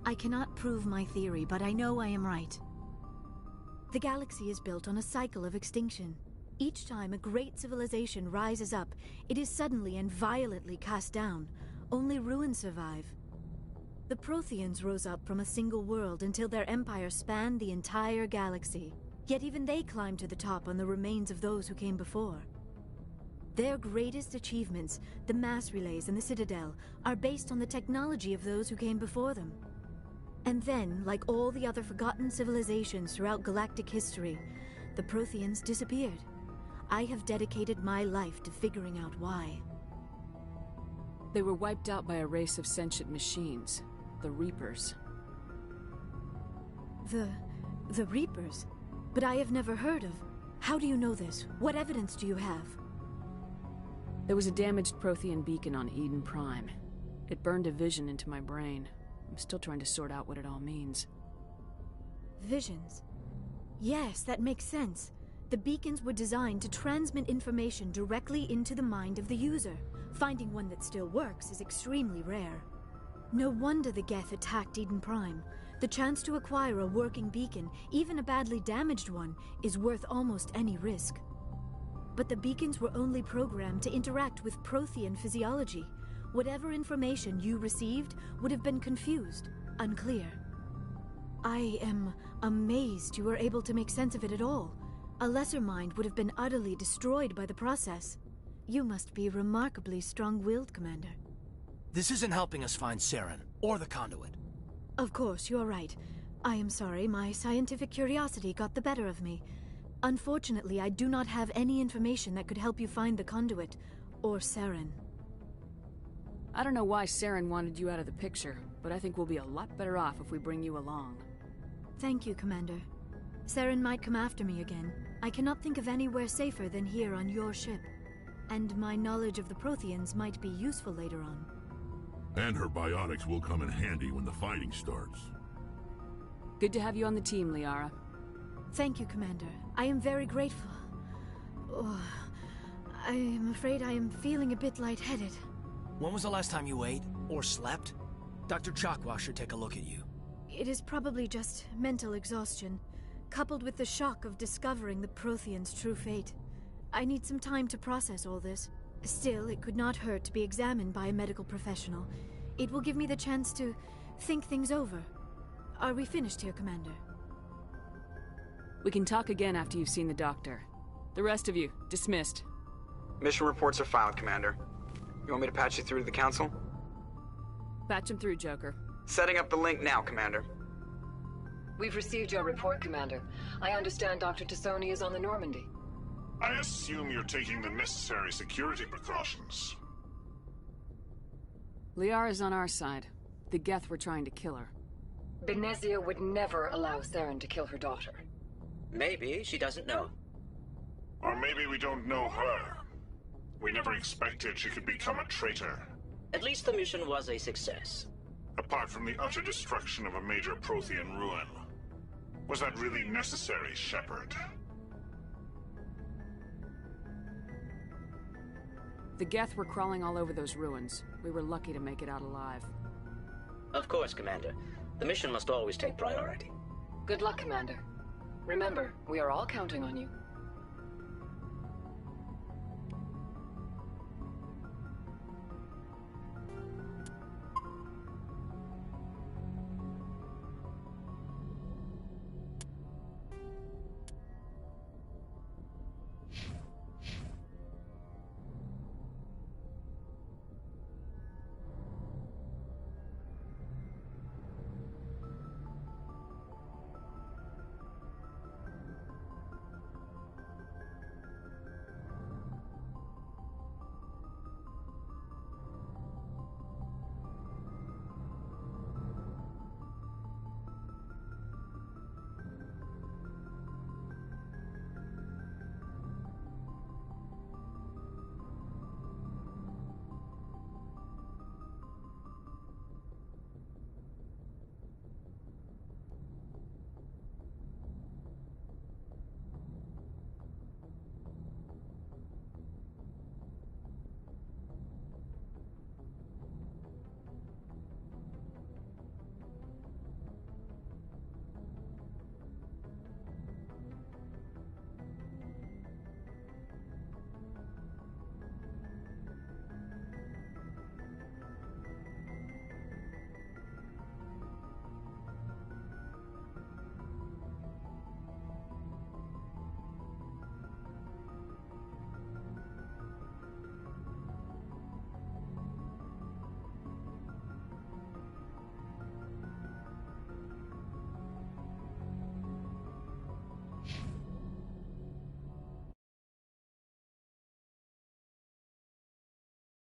I cannot prove my theory, but I know I am right. The galaxy is built on a cycle of extinction. Each time a great civilization rises up, it is suddenly and violently cast down. Only ruins survive. The Protheans rose up from a single world until their empire spanned the entire galaxy. Yet even they climbed to the top on the remains of those who came before. Their greatest achievements, the mass relays and the Citadel, are based on the technology of those who came before them. And then, like all the other forgotten civilizations throughout galactic history, the Protheans disappeared. I have dedicated my life to figuring out why. They were wiped out by a race of sentient machines, the Reapers. The Reapers? But I have never heard of. How do you know this? What evidence do you have? There was a damaged Prothean beacon on Eden Prime. It burned a vision into my brain. I'm still trying to sort out what it all means. Visions? Yes, that makes sense. The beacons were designed to transmit information directly into the mind of the user. Finding one that still works is extremely rare. No wonder the Geth attacked Eden Prime. The chance to acquire a working beacon, even a badly damaged one, is worth almost any risk. But the beacons were only programmed to interact with Prothean physiology. Whatever information you received would have been confused, unclear. I am amazed you were able to make sense of it at all. A lesser mind would have been utterly destroyed by the process. You must be remarkably strong-willed, Commander. This isn't helping us find Saren, or the conduit. Of course, you're right. I am sorry, my scientific curiosity got the better of me. Unfortunately, I do not have any information that could help you find the conduit, or Saren. I don't know why Saren wanted you out of the picture, but I think we'll be a lot better off if we bring you along. Thank you, Commander. Saren might come after me again. I cannot think of anywhere safer than here on your ship. And my knowledge of the Protheans might be useful later on. And her biotics will come in handy when the fighting starts. Good to have you on the team, Liara. Thank you, Commander. I am very grateful. Oh, I am afraid I am feeling a bit lightheaded. When was the last time you ate or slept? Dr. Chakwa should take a look at you. It is probably just mental exhaustion, coupled with the shock of discovering the Protheans' true fate. I need some time to process all this. Still, it could not hurt to be examined by a medical professional. It will give me the chance to think things over. Are we finished here, Commander? We can talk again after you've seen the doctor. The rest of you, dismissed. Mission reports are filed, Commander. You want me to patch you through to the Council? Patch him through, Joker. Setting up the link now, Commander. We've received your report, Commander. I understand Dr. Tassoni is on the Normandy. I assume you're taking the necessary security precautions. Liara's on our side. The Geth were trying to kill her. Benezia would never allow Saren to kill her daughter. Maybe she doesn't know. Or maybe we don't know her. We never expected she could become a traitor. At least the mission was a success. Apart from the utter destruction of a major Prothean ruin. Was that really necessary, Shepard? The Geth were crawling all over those ruins. We were lucky to make it out alive. Of course, Commander. The mission must always take priority. Good luck, Commander. Remember, we are all counting on you.